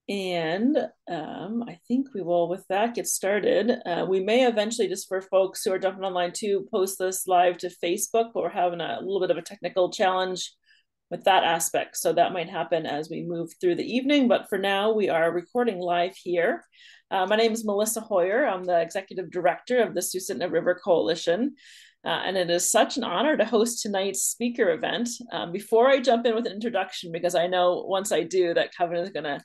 And I think we will, with that, get started. We may eventually, just for folks who are jumping online too, post this live to Facebook, but we're having a little bit of a technical challenge with that aspect. So that might happen as we move through the evening. But for now, we are recording live here. My name is Melissa Hoyer. I'm the executive director of the Susitna River Coalition. And it is such an honor to host tonight's speaker event. Before I jump in with an introduction, because I know once I do that Kevin is going to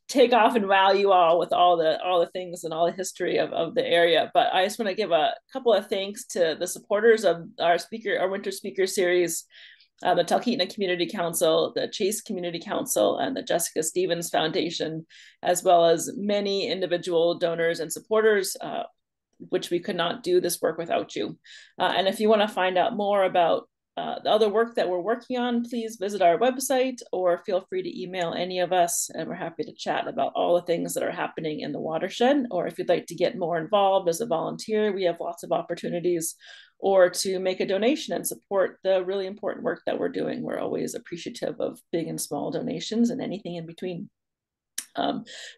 take off and wow you all with all the things and all the history of the area. But I just want to give a couple of thanks to the supporters of our winter speaker series, the Talkeetna Community Council, the Chase Community Council, and the Jessica Stevens Foundation, as well as many individual donors and supporters, which we could not do this work without you. And if you want to find out more about the other work that we're working on, please visit our website or feel free to email any of us, and we're happy to chat about all the things that are happening in the watershed. Or if you'd like to get more involved as a volunteer, we have lots of opportunities, or to make a donation and support the really important work that we're doing. We're always appreciative of big and small donations and anything in between.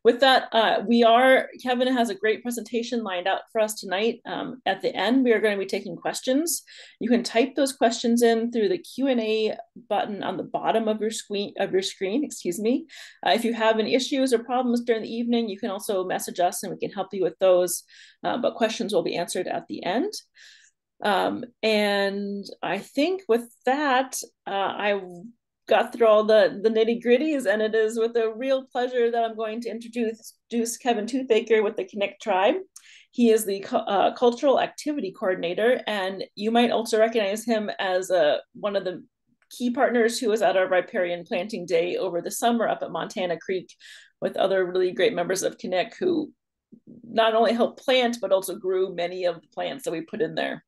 With that, Kevin has a great presentation lined out for us tonight. At the end, we are going to be taking questions. You can type those questions in through the Q&A button on the bottom of your screen, excuse me. If you have any issues or problems during the evening, you can also message us and we can help you with those, but questions will be answered at the end. And I think with that, I got through all the nitty gritties, and it is with a real pleasure that I'm going to introduce Kevin Toothaker with the Knik Tribe. He is the cultural activity coordinator, and you might also recognize him as one of the key partners who was at our riparian planting day over the summer up at Montana Creek with other really great members of Knik who not only helped plant, but also grew many of the plants that we put in there.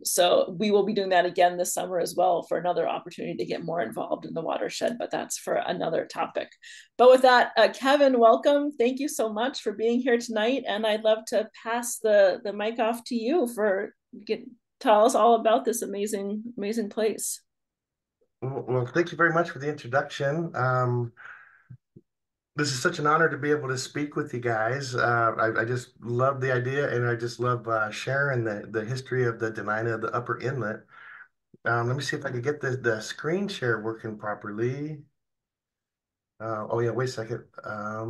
So we will be doing that again this summer as well for another opportunity to get more involved in the watershed, but that's for another topic. But with that, Kevin, welcome. Thank you so much for being here tonight. And I'd love to pass the mic off to you tell us all about this amazing place. Well, thank you very much for the introduction. This is such an honor to be able to speak with you guys. I just love the idea, and I just love sharing the history of the Dena'ina, the Upper Inlet. Let me see if I can get the screen share working properly. Oh yeah, wait a second. Let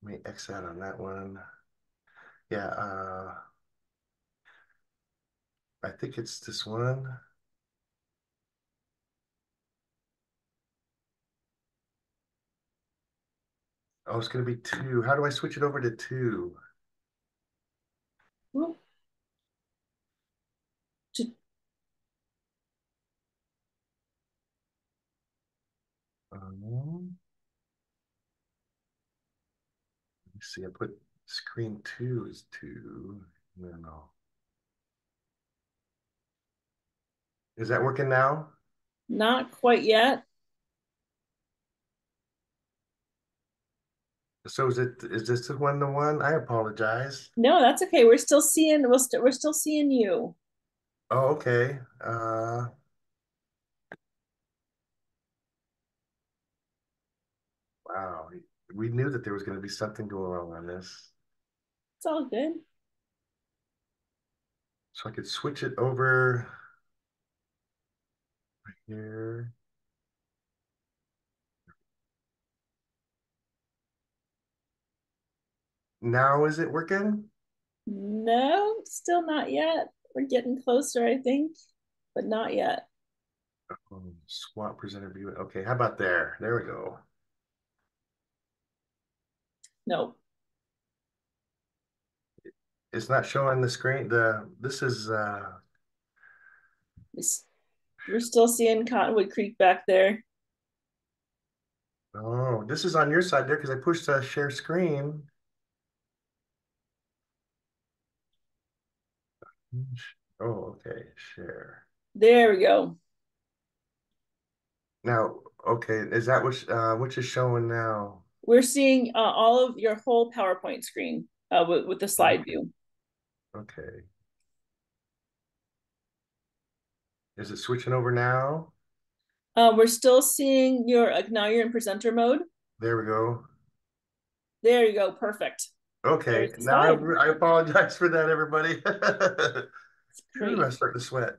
me X out on that one. Yeah, I think it's this one. Oh, it's going to be two. How do I switch it over to two? Well, Let me see. I put screen two is two. No. Is that working now? not quite yet. So is this the one? I apologize. No, that's okay. We're still seeing you. Oh, okay. Wow. We knew that there was going to be something going wrong on this. It's all good. So I could switch it over right here. Now is it working? No, still not yet. We're getting closer, I think, but not yet. Swap presenter view. Okay, how about there? There we go. No. It's not showing the screen. This is We're still seeing Cottonwood Creek back there. oh, this is on your side there because I pushed share screen. Oh, okay, share. There we go. Now, okay, is that which is showing now? We're seeing all of your whole PowerPoint screen with the slide Okay, view. okay. Is it switching over now? We're still seeing now you're in presenter mode. There we go. There you go. Perfect. There's Okay, the now slide. I apologize for that, everybody. Ooh, Great. I'm starting to sweat.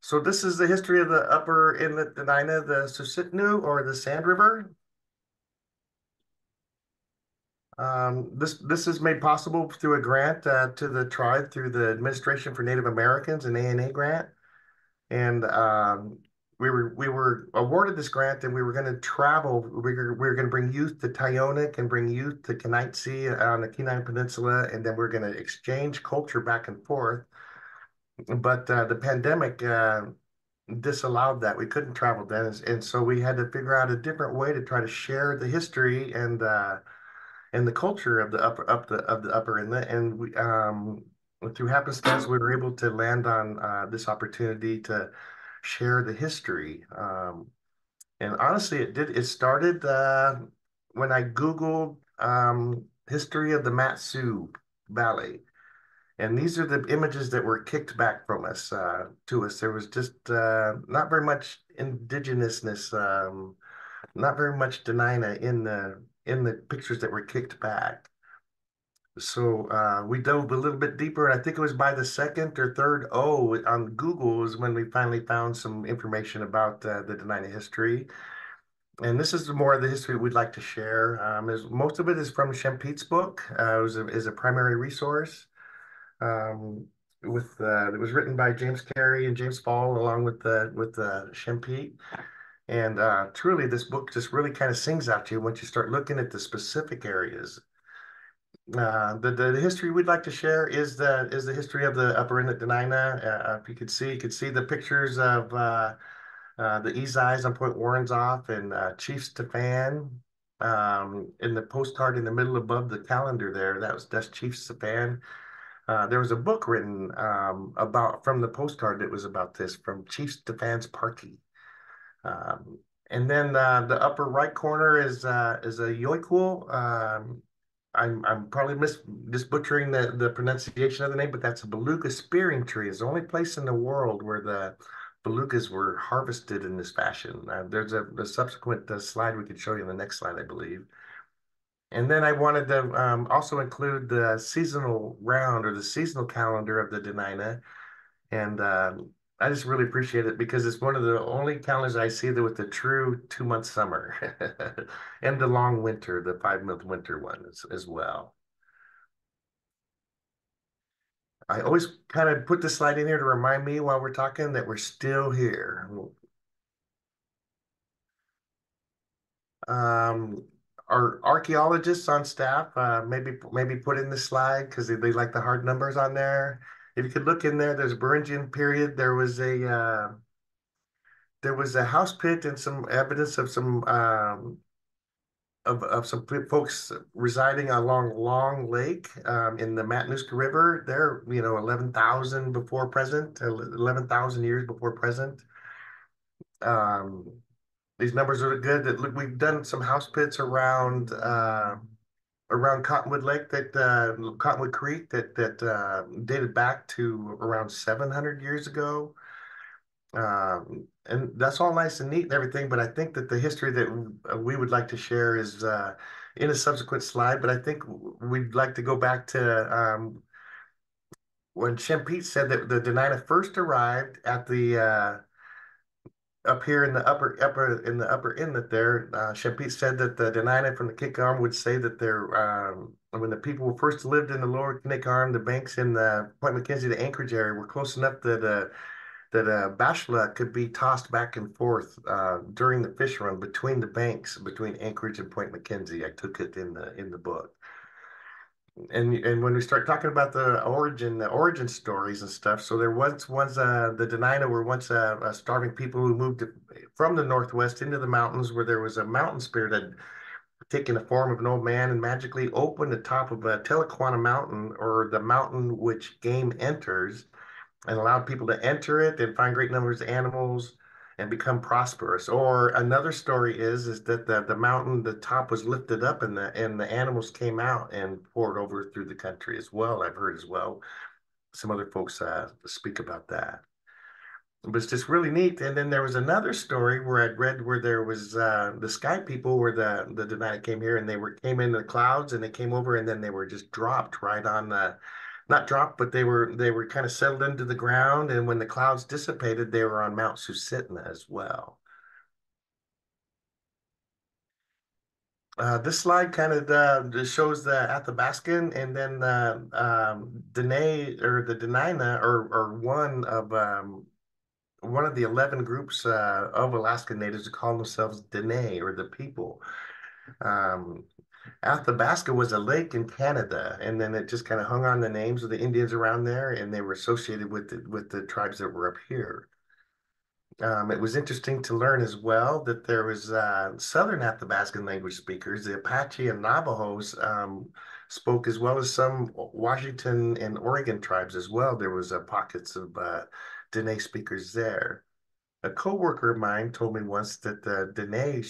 So this is the history of the Upper Inlet Dena'ina, the Susitna, or the Sand River. This is made possible through a grant to the tribe through the Administration for Native Americans, an ANA grant. And we were awarded this grant, and we were going to travel. We were going to bring youth to Tyonek and bring youth to Kenai on the Kenai Peninsula, and then we're going to exchange culture back and forth. But the pandemic disallowed that. We couldn't travel then, and so we had to figure out a different way to try to share the history and the culture of the upper inlet. And we through happenstance we were able to land on this opportunity to share the history. And honestly, it started when I Googled history of the Matsu Valley. And these are the images that were kicked back from us to us. There was just not very much indigenousness, not very much Dena'ina in the pictures that were kicked back. So we dove a little bit deeper, and I think it was by the second or third O on Google is when we finally found some information about the Dena'ina history. And this is more of the history we'd like to share. Most of it is from Shempete's book. Is a primary resource. It was written by James Carey and James Fall along with Shempete. And truly, this book just really kind of sings out to you once you start looking at the specific areas. The history we'd like to share is the history of the Upper Inlet Dena'ina. If you could see the pictures of the Ezis on Point Warrenzoff and Chief Stefan in the postcard in the middle above the calendar there. That's Chief Stefan. There was a book written about from the postcard that was about this from Chief Stefan's party. Um, and then the upper right corner is a yoikwul. I'm probably just butchering the pronunciation of the name, but that's a beluga spearing tree. It's the only place in the world where the belugas were harvested in this fashion. There's a subsequent slide we could show you in the next slide, I believe. And then I wanted to also include the seasonal round or the seasonal calendar of the Dena'ina. And I just really appreciate it because it's one of the only calendars I see that with the true 2 month summer and the long winter, the 5 month winter one as well. I always kind of put this slide in here to remind me while we're talking that we're still here. Um, our archaeologists on staff, maybe put in this slide because they like the hard numbers on there. If you could look in there, there's a Beringian period. There was a house pit and some evidence of some folks residing along Long Lake in the Matanuska River. There, 11,000 before present, 11,000 years before present. Um, these numbers are good. That look, we've done some house pits around Cottonwood Lake Cottonwood Creek that dated back to around 700 years ago. And that's all nice and neat and everything, but I think that the history that we would like to share is in a subsequent slide. But I think we'd like to go back to when Shempete said that the Dena'ina first arrived at the up here in the upper inlet there. Shempete said that the Dena'ina from the Knik Arm would say that when the people first lived in the lower Knik Arm, the banks in the Point McKenzie, the Anchorage area, were close enough that Bashla could be tossed back and forth during the fish run between the banks between Anchorage and Point McKenzie. I took it in the book. And when we start talking about the origin stories and stuff, so there once the Dena'ina were once starving people who moved from the northwest into the mountains, where there was a mountain spirit that had taken the form of an old man and magically opened the top of a Telequana mountain, or the mountain which game enters, and allowed people to enter it and find great numbers of animals and become prosperous. Or another story is that the mountain, the top was lifted up and the animals came out and poured over through the country as well. I've heard as well. Some other folks speak about that. It was just really neat. And then there was another story where I'd read where there was the sky people where the Dena'ina came here and they were came in the clouds and they came over and then they were just dropped right on the not dropped, but they were kind of settled into the ground. And when the clouds dissipated, they were on Mount Susitna as well. This slide kind of just shows the Athabascan and then Dene or the Dena'ina or one of the 11 groups of Alaskan natives who call themselves Dene or the people. Um, Athabasca was a lake in Canada, and then it just kind of hung on the names of the Indians around there, and they were associated with the tribes that were up here. It was interesting to learn as well that there was Southern Athabascan language speakers. The Apache and Navajos spoke as well as some Washington and Oregon tribes as well. There was pockets of Dene speakers there. A coworker of mine told me once that the Dene,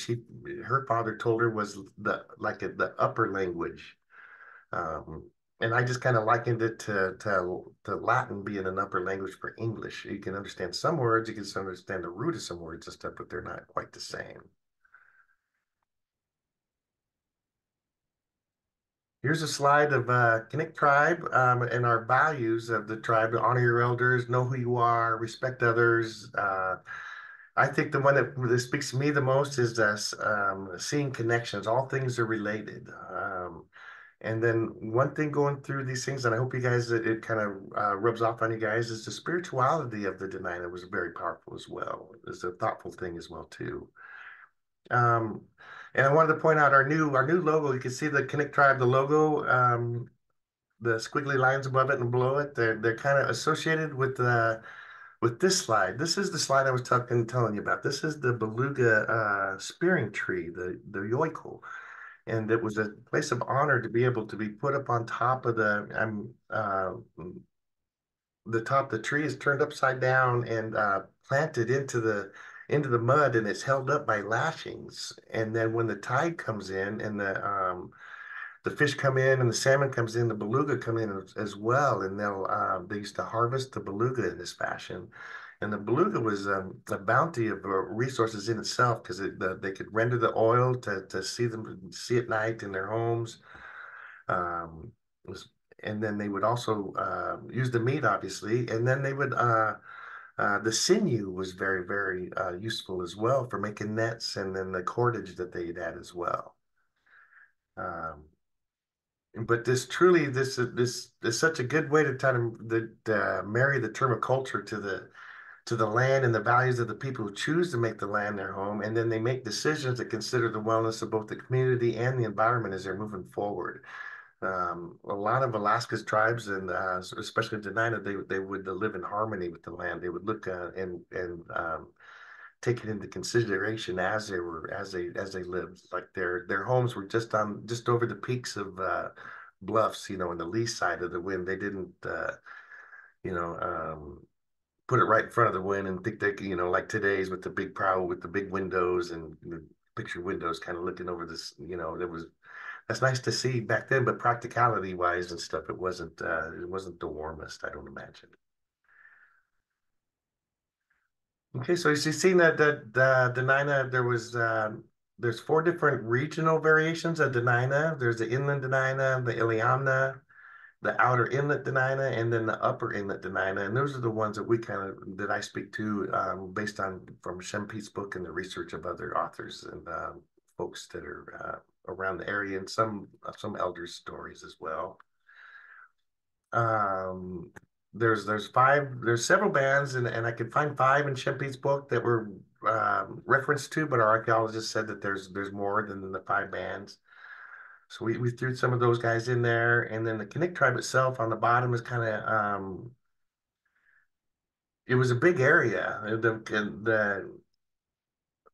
her father told her was the upper language. Um, and I just kind of likened it to Latin being an upper language for English. You can understand some words, you can understand the root of some words and stuff, but they're not quite the same. Here's a slide of Knik Tribe and our values of the tribe: honor your elders, know who you are, respect others. I think the one that speaks to me the most is seeing connections. All things are related. And then one thing going through these things, and I hope you guys, it kind of rubs off on you guys, is the spirituality of the Dena'ina was very powerful as well. It's a thoughtful thing as well too. Um, and I wanted to point out our new logo. You can see the Knik Tribe, the logo, the squiggly lines above it and below it. They're kind of associated with this slide. This is the slide I was telling you about. This is the beluga spearing tree, the yoikel, and it was a place of honor to be able to be put up on top of the top of the tree is turned upside down and planted into the mud, and it's held up by lashings. And then when the tide comes in and the fish come in and the salmon comes in, the beluga come in as well, and they used to harvest the beluga in this fashion. And the beluga was a bounty of resources in itself because they could render the oil to see at night in their homes. Um, was, and then they would also use the meat, obviously, and then they would the sinew was very, very useful as well for making nets, and then the cordage that they'd add as well. Um, but this is such a good way to try to marry the term of culture to the land and the values of the people who choose to make the land their home, and then they make decisions that consider the wellness of both the community and the environment as they're moving forward. A lot of Alaska's tribes and especially Dena'ina, they would live in harmony with the land. They would look and take it into consideration as they lived. Like their homes were just over the peaks of bluffs, in the lee side of the wind. They didn't you know put it right in front of the wind and think that like today's with the big prow with the big windows and the picture windows kind of looking over this. That's nice to see back then, but practicality wise and stuff, it wasn't the warmest, I don't imagine. Okay, so you see that Dena'ina, there's four different regional variations of Dena'ina. There's the inland Dena'ina, the Iliamna, the outer inlet Dena'ina, and then the upper inlet Dena'ina. And those are the ones that I speak to based on from Shempete's book and the research of other authors and folks that are around the area, and some elders' stories as well. Um, there's several bands, and I could find five in Shempete's book that were referenced to, but our archaeologists said that there's more than the five bands. So we threw some of those guys in there, and then the Knik tribe itself on the bottom is kind of it was a big area.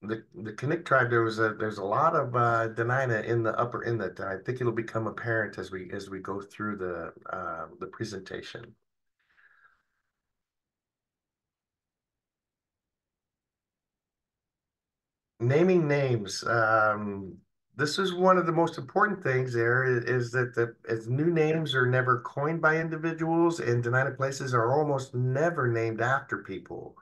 The Knik tribe, there's a lot of Dena'ina in the upper inlet, and I think it'll become apparent as we go through the presentation. Naming names. This is one of the most important things there is that as new names are never coined by individuals, and Dena'ina places are almost never named after people.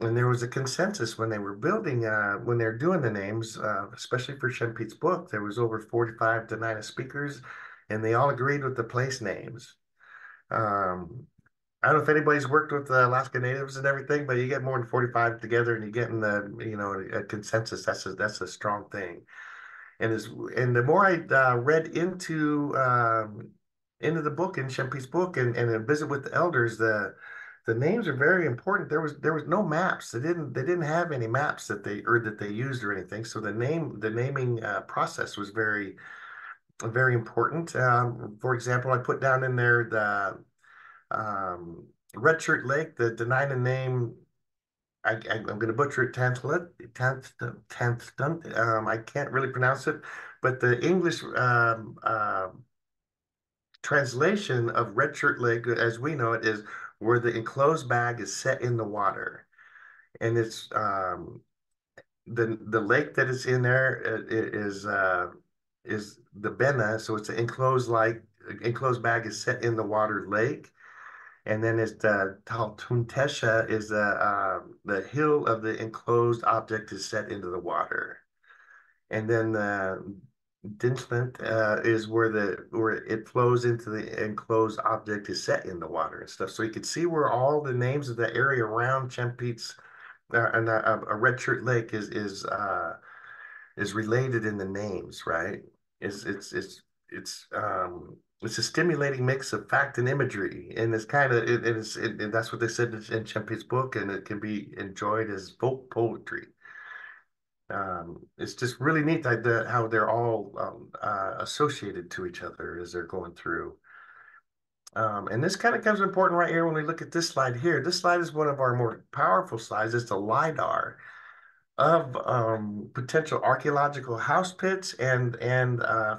And there was a consensus when they were building, when they're doing the names, especially for Shempete's book, there was over 45 Dena'ina speakers, and they all agreed with the place names. Um, I don't know if anybody's worked with the Alaska Natives and everything, but you get more than 45 together and you get in a consensus. That's a strong thing. And the more I read into the book, in Shempete's book, and visit with the elders, the names are very important. There was no maps. They didn't have any maps that they used or anything. So the naming process was very important. For example, I put down in there the Red Shirt Lake, the Dena'ina name. I'm going to butcher it, Tanthtunt. I can't really pronounce it, but the English translation of Red Shirt Lake, as we know it, is where the enclosed bag is set in the water, and it's the lake that is in there is the Bena, so it's an enclosed bag is set in the water lake. And then it's the Taltuntesha is the hill of the enclosed object is set into the water. And then the Dinchland is where it flows into the enclosed object is set in the water and stuff. So you can see where all the names of the area around Chempete's and a Red Shirt Lake is related in the names, right? It's a stimulating mix of fact and imagery, and it's kind of and that's what they said in Chempete's book, and it can be enjoyed as folk poetry. It's just really neat how they're all associated to each other as they're going through. And this kind of comes important right here when we look at this slide here. This slide is one of our more powerful slides. It's a LiDAR of potential archaeological house pits and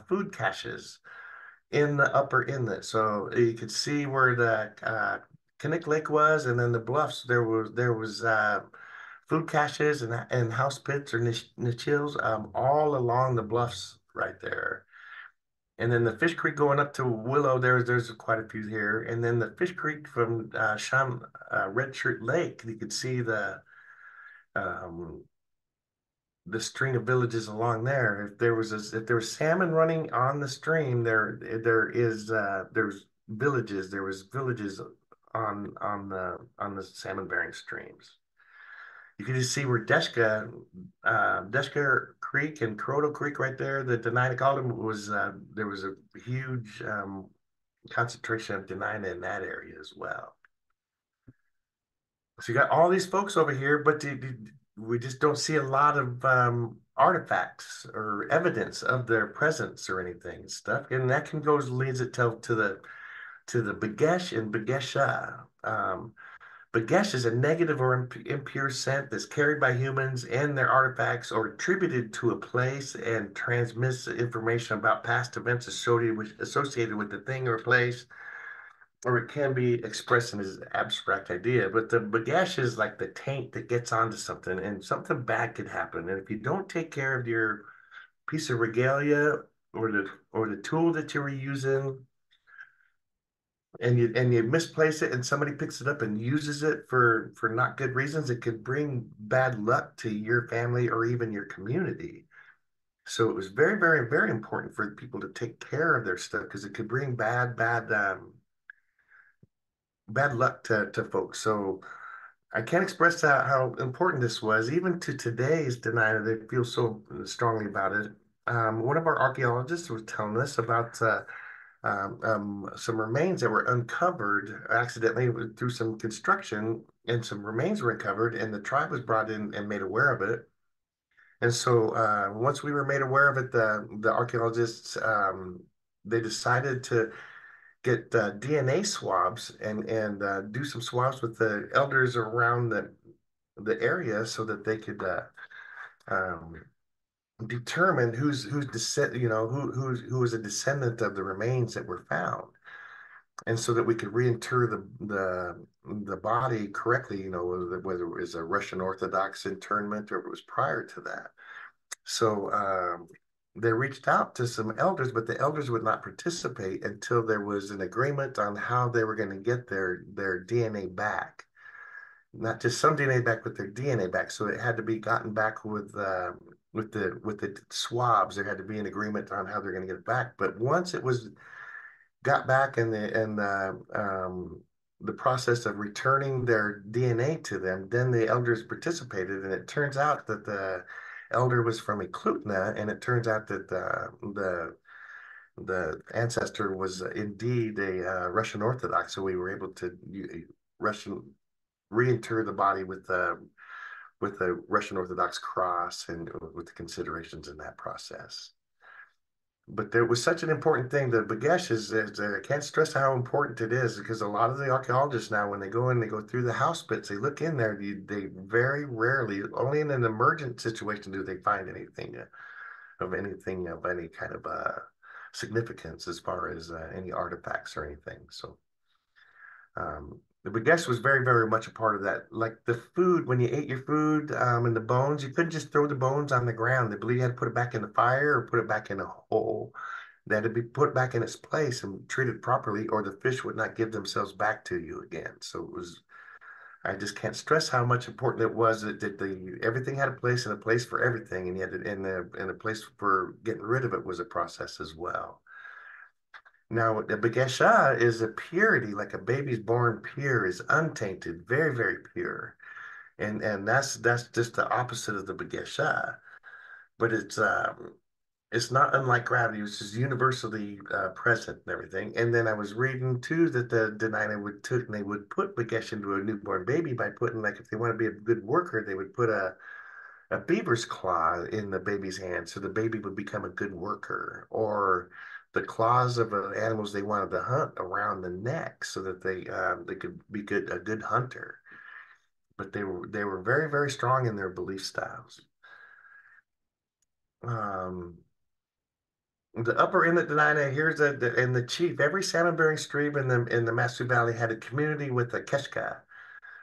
food caches in the Upper Inlet. So you could see where the Knik Lake was, and then the bluffs. There was food caches and house pits or nichils all along the bluffs right there. And then the Fish Creek going up to Willow, there's quite a few here. And then the Fish Creek from Red Shirt Lake, you could see um, the string of villages along there. If there was salmon running on the stream, there's villages. There was villages on the salmon bearing streams. You can just see where Deshka Creek and Croto Creek right there. The Dena'ina column was there was a huge concentration of Dena'ina in that area as well. So you got all these folks over here, but we just don't see a lot of artifacts or evidence of their presence or anything and stuff. And that can go leads it to the Bagesh and Bagesha. Bagesh is a negative or impure scent that's carried by humans and their artifacts or attributed to a place and transmits information about past events associated with the thing or place, or it can be expressed in as an abstract idea. But the bagash is like the taint that gets onto something, and something bad could happen. And if you don't take care of your piece of regalia or the tool that you were using, and you misplace it, and somebody picks it up and uses it for not good reasons, it could bring bad luck to your family or even your community. So it was very, very, very important for people to take care of their stuff because it could bring bad luck to folks. So I can't express how important this was, even to today's Dena'ina. They feel so strongly about it. One of our archaeologists was telling us about some remains that were uncovered accidentally through some construction, and some remains were uncovered, and the tribe was brought in and made aware of it. And so once we were made aware of it, the archaeologists they decided to get DNA swabs and do some swabs with the elders around the area so that they could um, determine who's descent, who was a descendant of the remains that were found, and so that we could reinter the body correctly, whether it was a Russian Orthodox internment or if it was prior to that. So they reached out to some elders, but the elders would not participate until there was an agreement on how they were going to get their DNA back. not just some DNA back, but their DNA back. So it had to be gotten back with the swabs. There had to be an agreement on how they're going to get it back. But once it was got back and the process of returning their DNA to them, then the elders participated, and it turns out that the elder was from Eklutna, and it turns out that the ancestor was indeed a Russian Orthodox. So we were able to Russian reinter the body with the Russian Orthodox cross and with the considerations in that process. But there was such an important thing. The Bagesh is I can't stress how important it is, because a lot of the archaeologists now, when they go in, they go through the house bits, they look in there, they very rarely, only in an emergent situation, do they find anything of any kind of significance as far as any artifacts or anything. So the baguette was very, very much a part of that. Like the food, when you ate your food and the bones, you couldn't just throw the bones on the ground. They believe you had to put it back in the fire or put it back in a hole. That had to be put back in its place and treated properly, or the fish would not give themselves back to you again. So it was, I just can't stress how much important it was that everything had a place and a place for everything, and yet and a place for getting rid of it was a process as well. Now, the Begesha is a purity, like a baby's born pure, is untainted, very, very pure. And that's just the opposite of the Begesha. But it's not unlike gravity, which is universally present and everything. And then I was reading too that the Dena'ina they would put Begesh into a newborn baby by putting, like, if they want to be a good worker, they would put a beaver's claw in the baby's hand, so the baby would become a good worker, or the claws of animals they wanted to hunt around the neck, so that they could be a good hunter. But they were very, very strong in their belief styles. Um, the Upper Inlet Dena'ina, here's and the chief. Every salmon-bearing stream in the Matsu Valley had a community with a keshka,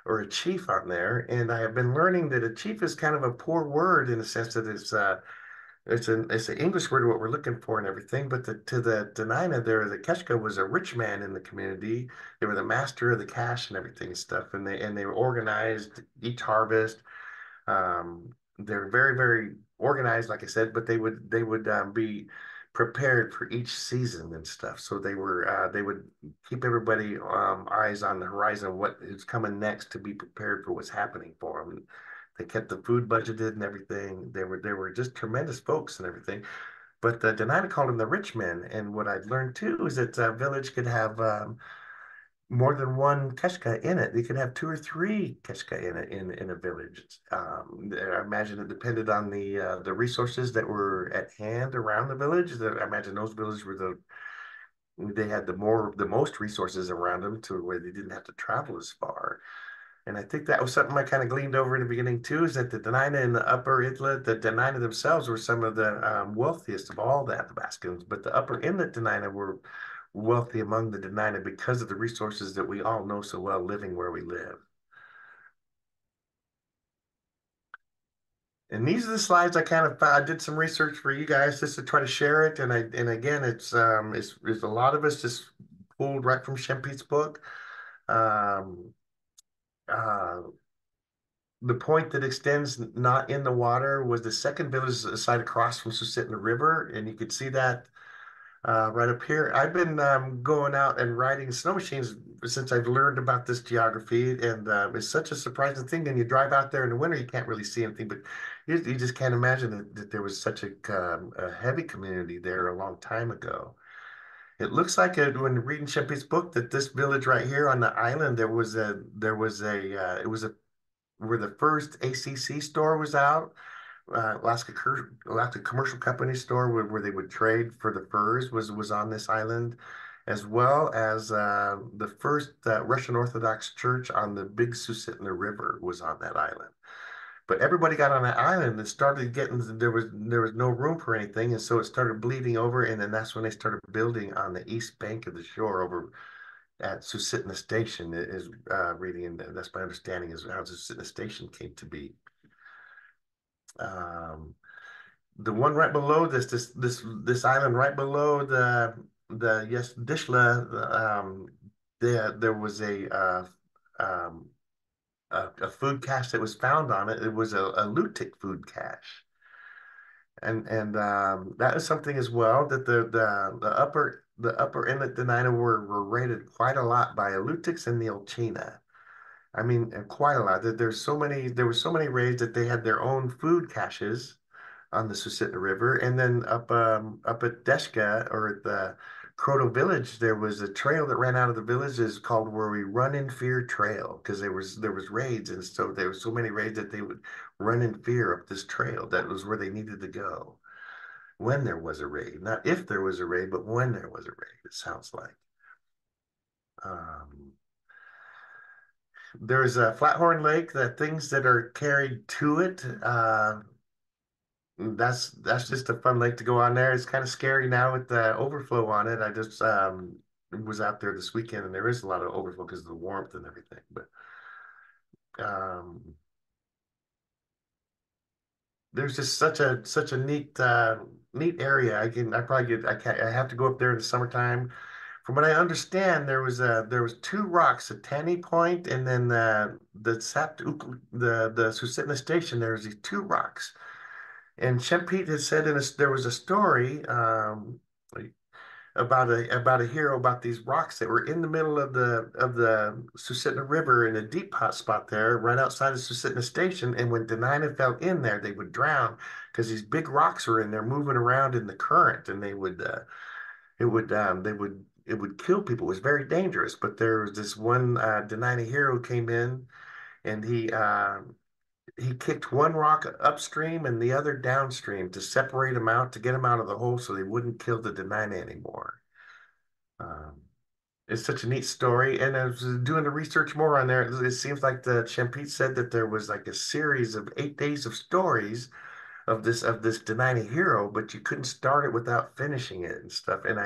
or a chief, on there. And I have been learning that a chief is kind of a poor word, in the sense that it's an English word, what we're looking for and everything. But to the Dena'ina there, the Keshka was a rich man in the community. They were the master of the cash and everything and stuff, and they were organized each harvest. They're very, very organized, like I said, but they would be prepared for each season and stuff. So they would keep everybody eyes on the horizon of what is coming next, to be prepared for what's happening for them. They kept the food budgeted and everything. They were just tremendous folks and everything. But the Dena'ina called them the rich men. And what I'd learned too is that a village could have more than one keshka in it. They could have two or three keshka in it in a village. I imagine it depended on the resources that were at hand around the village. I imagine those villages were they had the most resources around them, to where they didn't have to travel as far. And I think that was something I kind of gleaned over in the beginning too, is that the Dena'ina in the Upper Inlet, the Dena'ina themselves were some of the wealthiest of all the Athabascans, but the Upper Inlet Dena'ina were wealthy among the Dena'ina because of the resources that we all know so well, living where we live. And these are the slides I did some research for you guys just to try to share it. And again, it's a lot of us just pulled right from Shempete's book. Um, uh, the point that extends not in the water was the second village site across from Susitna River, and you could see that right up here. I've been going out and riding snow machines since I've learned about this geography, and it's such a surprising thing. When you drive out there in the winter, you can't really see anything, but you just can't imagine that there was such a heavy community there a long time ago. It looks like when reading Shempete's book, that this village right here on the island, it was a where the first ACC store was out. Alaska Commercial Company store, where they would trade for the furs, was on this island, as well as the first Russian Orthodox church on the Big Susitna River was on that island. But everybody got on that island and started getting, there was no room for anything, and so it started bleeding over, and then that's when they started building on the east bank of the shore over at Susitna Station. Is reading, and that's my understanding, is how Susitna Station came to be. Um, the one right below this island, right below the yes Dishla, there was a a food cache that was found on it. It was a lutic food cache. And that is something as well that the upper inlet Dena'ina were raided quite a lot by Alutics and the Olchina. I mean, quite a lot. There were so many raids that they had their own food caches on the Susitna River, and then up at Deshka or at the Croto Village, there was a trail that ran out of the village is called Where We Run in Fear Trail because there was raids, and so there were so many raids that they would run in fear up this trail. That was where they needed to go when there was a raid, not if there was a raid, but when there was a raid. It sounds like. Um, there's a Flathorn Lake, the things that are carried to it. That's just a fun lake to go on there. It's kind of scary now with the overflow on it. I just was out there this weekend, and there is a lot of overflow because of the warmth and everything. But um, there's just such a neat area. I have to go up there in the summertime. From what I understand, there was two rocks, a Tanny Point, and then the Susitna Station. There was these two rocks. And Shempete had said there was a story about a hero about these rocks that were in the middle of the Susitna River in a deep hot spot there, right outside of Susitna Station. And when Dena'ina fell in there, they would drown because these big rocks were in there moving around in the current, and it would kill people. It was very dangerous. But there was this one Dena'ina hero came in, and he kicked one rock upstream and the other downstream to separate them out, to get them out of the hole so they wouldn't kill the Dena'ina anymore. Um, it's such a neat story. And I was doing the research more on there. It seems like the Champete said that there was like a series of 8 days of stories of this Dena'ina hero, but you couldn't start it without finishing it and stuff. And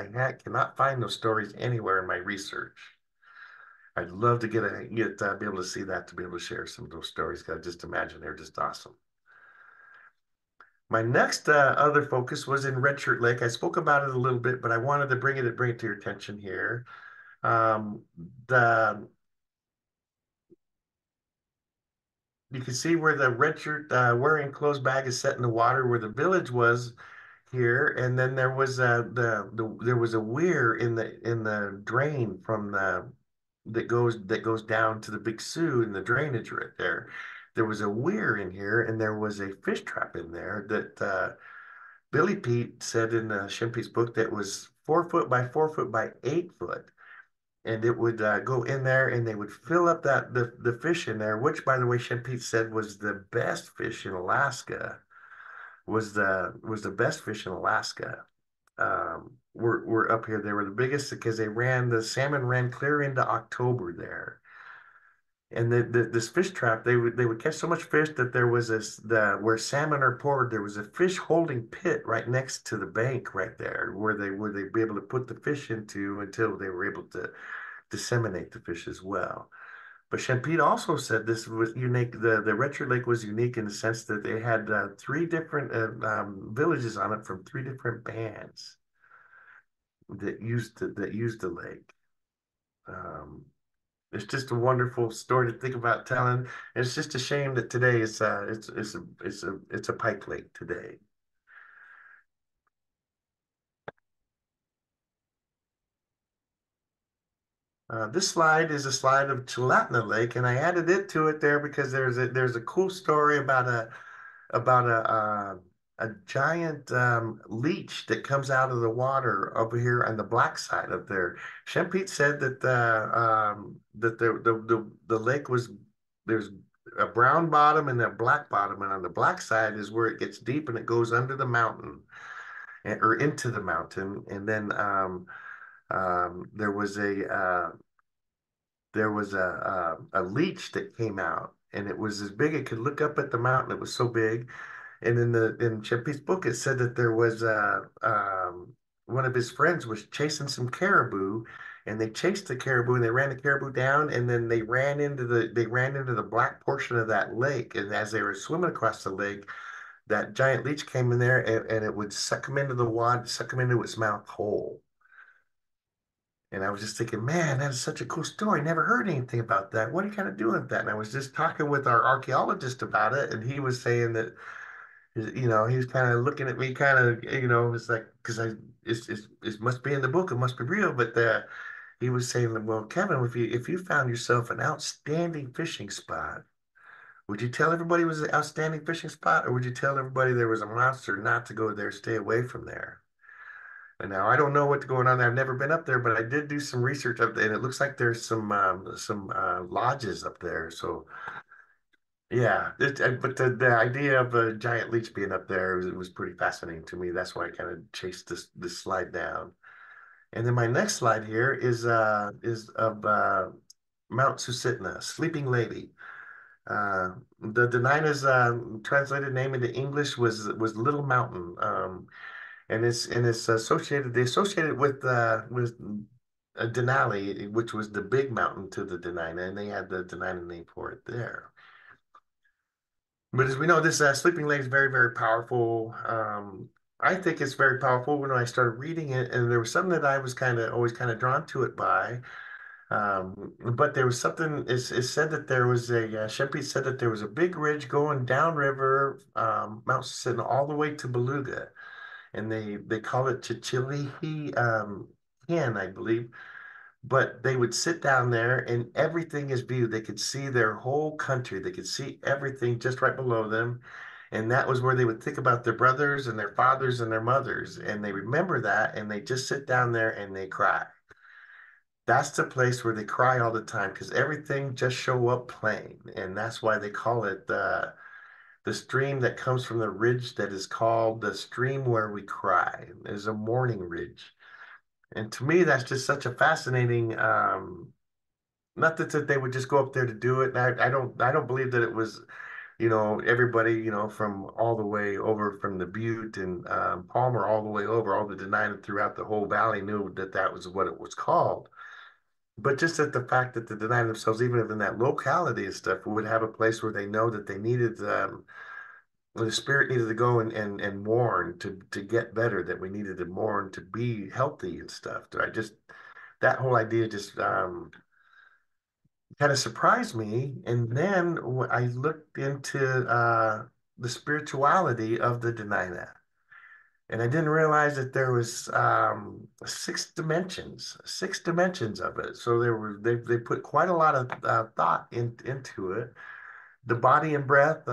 cannot find those stories anywhere in my research. I'd love to be able to see that, to be able to share some of those stories. 'Cause I just imagine they're just awesome. My next other focus was in Red Shirt Lake. I spoke about it a little bit, but I wanted to bring it to your attention here. Um, the You can see where the red shirt wearing clothes bag is set in the water, where the village was here, and then there was there was a weir in the drain from the that goes down to the Big Sioux in the drainage right there. There was a weir in here, and there was a fish trap in there that Billy Pete said in Shimpee's book that was 4 foot by 4 foot by 8 foot, and it would go in there, and they would fill up the fish in there, which, by the way, Shimpete said was the best fish in Alaska. Was the best fish in Alaska. Were up here. They were the biggest because the salmon ran clear into October there. And this fish trap, they would catch so much fish that there was where salmon are poured, there was a fish holding pit right next to the bank right there where they'd be able to put the fish into until they were able to disseminate the fish as well. But Champete also said this was unique. The Retro Lake was unique in the sense that they had three different villages on it from three different bands that used the lake. Um, it's just a wonderful story to think about telling. And it's just a shame that today it's a pike lake today. This slide is a slide of Chilatna Lake, and I added it to it there because there's a cool story about a giant leech that comes out of the water over here on the black side up there. Shempete said that the lake there's a brown bottom and a black bottom, and on the black side is where it gets deep and it goes under the mountain or into the mountain, and then um, there was a uh, there was a leech that came out, and it was as big it could look up at the mountain. It was so big. And in Chippy's book, it said that there was one of his friends was chasing some caribou, and they chased the caribou and they ran the caribou down, and then they ran into the black portion of that lake. And as they were swimming across the lake, that giant leech came in there, and it would suck them into the water, suck them into its mouth whole. And I was just thinking, man, that is such a cool story. Never heard anything about that. What are you kind of doing with that? And I was just talking with our archaeologist about it, and he was saying that, he was kind of looking at me, kind of, it's like, because it must be in the book, it must be real. But he was saying, well, Kevin, if you found yourself an outstanding fishing spot, would you tell everybody it was an outstanding fishing spot, or would you tell everybody there was a monster not to go there, stay away from there? And now I don't know what's going on there. I've never been up there, but I did do some research up there, and it looks like there's some lodges up there. So yeah, but the idea of a giant leech being up there was pretty fascinating to me. That's why I kind of chased this slide down. And then my next slide here is of Mount Susitna, Sleeping Lady. The Dena'ina's translated name into English was Little Mountain. And it's associated. They associated with Denali, which was the big mountain to the Dena'ina, and they had the Dena'ina name for it there. But as we know, this Sleeping Lake is very, very powerful. I think it's very powerful when I started reading it, and there was something that I was always kind of drawn to it by. But there was something. It's said that there was Shempy said that there was a big ridge going downriver, Mount Susitna, all the way to Beluga, and they call it Chichilihi Hen, I believe. But they would sit down there and everything is viewed. They could see their whole country. They could see everything just right below them. And that was where they would think about their brothers and their fathers and their mothers. And they remember that and they just sit down there and they cry. That's the place where they cry all the time because everything just show up plain. And that's why they call it the stream that comes from the ridge that is called the stream where we cry. There's a mourning ridge. And to me, that's just such a fascinating, not that they would just go up there to do it. And I don't believe that it was, everybody, from all the way over from the Butte and Palmer all the way over, all the Dena'ina throughout the whole valley knew that that was what it was called. But just that the fact that the Dena'ina themselves, even in that locality and stuff, would have a place where they know that they needed, the spirit needed to go and mourn to get better, that we needed to mourn to be healthy and stuff. That whole idea just kind of surprised me. And then I looked into the spirituality of the Dena'ina. And I didn't realize that there was six dimensions of it. So they put quite a lot of thought into it. The body and breath.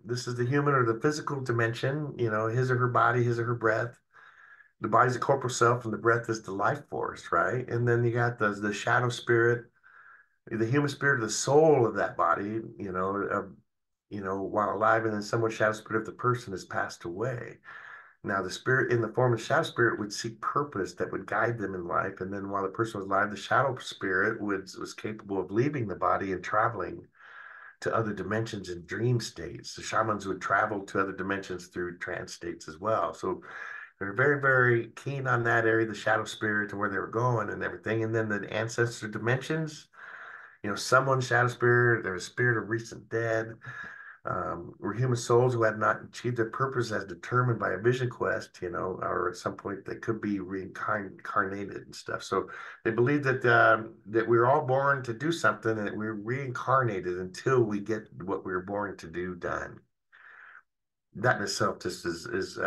This is the human or the physical dimension. His or her body, his or her breath. The body's the corporal self, and the breath is the life force, right? And then you got the shadow spirit, the human spirit, the soul of that body. While alive, and then somewhat shadow spirit if the person has passed away. Now, the spirit in the form of shadow spirit would seek purpose that would guide them in life. And then while the person was alive, the shadow spirit was capable of leaving the body and traveling to other dimensions in dream states. The shamans would travel to other dimensions through trance states as well. So they're very, very keen on that area, the shadow spirit and where they were going and everything. And then the ancestor dimensions, someone's shadow spirit, there's a spirit of recent dead. Were human souls who had not achieved their purpose as determined by a vision quest, or at some point they could be reincarnated and stuff. So they believe that we're all born to do something and that we're reincarnated until we get what we were born to do done. That in itself just is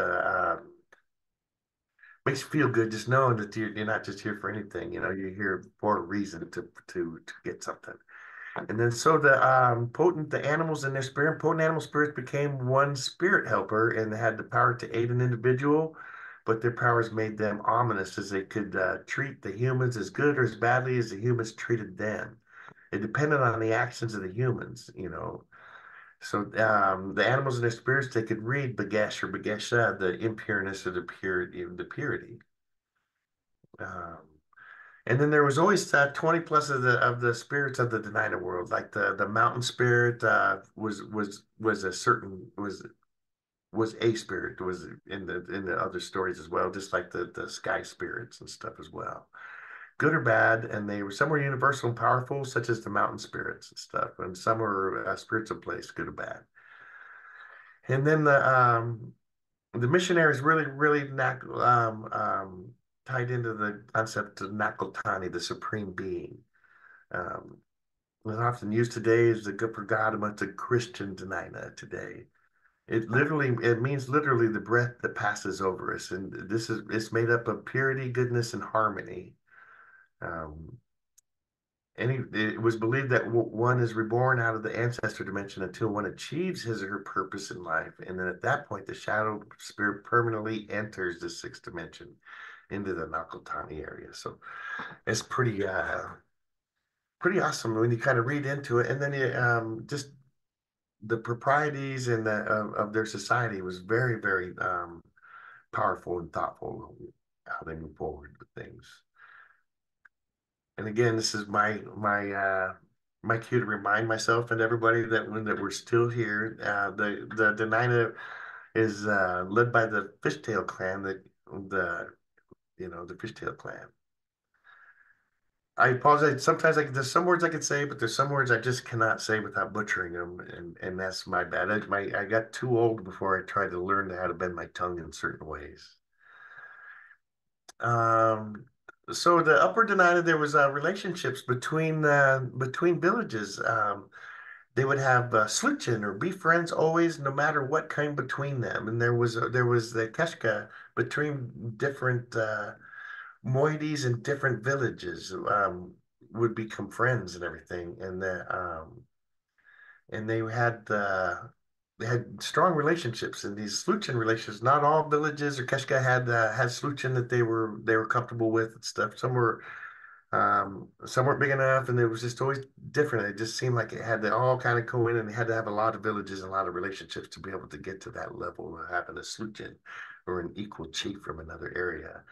makes you feel good just knowing that you're not just here for anything. You're here for a reason to get something. And then so the animals in their spirit, potent animal spirits became one spirit helper and they had the power to aid an individual, but their powers made them ominous as they could treat the humans as good or as badly as the humans treated them. It depended on the actions of the humans. So the animals in their spirits, they could read Bagesh or Bagesha, the impureness or the purity. Um, And then there was always 20 plus of the spirits of the Dena'ina world, like the mountain spirit was a spirit was in the other stories as well, just like the sky spirits and stuff as well, good or bad, and some were universal and powerful, such as the mountain spirits and stuff, and some were spirits of place, good or bad. And then the missionaries really really not tied into the concept of Nakultani, the supreme being. Um, it's often used today as the good for God amongst the Christian Dena'ina today. It means literally the breath that passes over us, and it's made up of purity, goodness, and harmony. Um, it was believed that one is reborn out of the ancestor dimension until one achieves his or her purpose in life, and then at that point, the shadow spirit permanently enters the sixth dimension into the Nakultani area. So it's pretty awesome when you kind of read into it, and then you just the proprieties and of their society was very, very powerful and thoughtful how they move forward with things. And again, this is my cue to remind myself and everybody that we're still here. The Dena'ina is led by the Fishtail clan, the the Fishtail clan. I apologize. Sometimes there's some words I can say, but there's some words I just cannot say without butchering them, and that's my bad. I got too old before I tried to learn how to bend my tongue in certain ways. Um, so the Upper Dena'ina, there was relationships between villages. They would have switching or be friends always, no matter what came between them. And there was the Keshka between different moieties in different villages would become friends and everything, and they had strong relationships in these Sluchan relationships. Not all villages or Keshka had Sluchan that they were comfortable with and stuff. Some weren't big enough, and it was just always different. It just seemed like it had to all kind of go in, and they had to have a lot of villages and a lot of relationships to be able to get to that level of having a Sluchan or an equal chief from another area.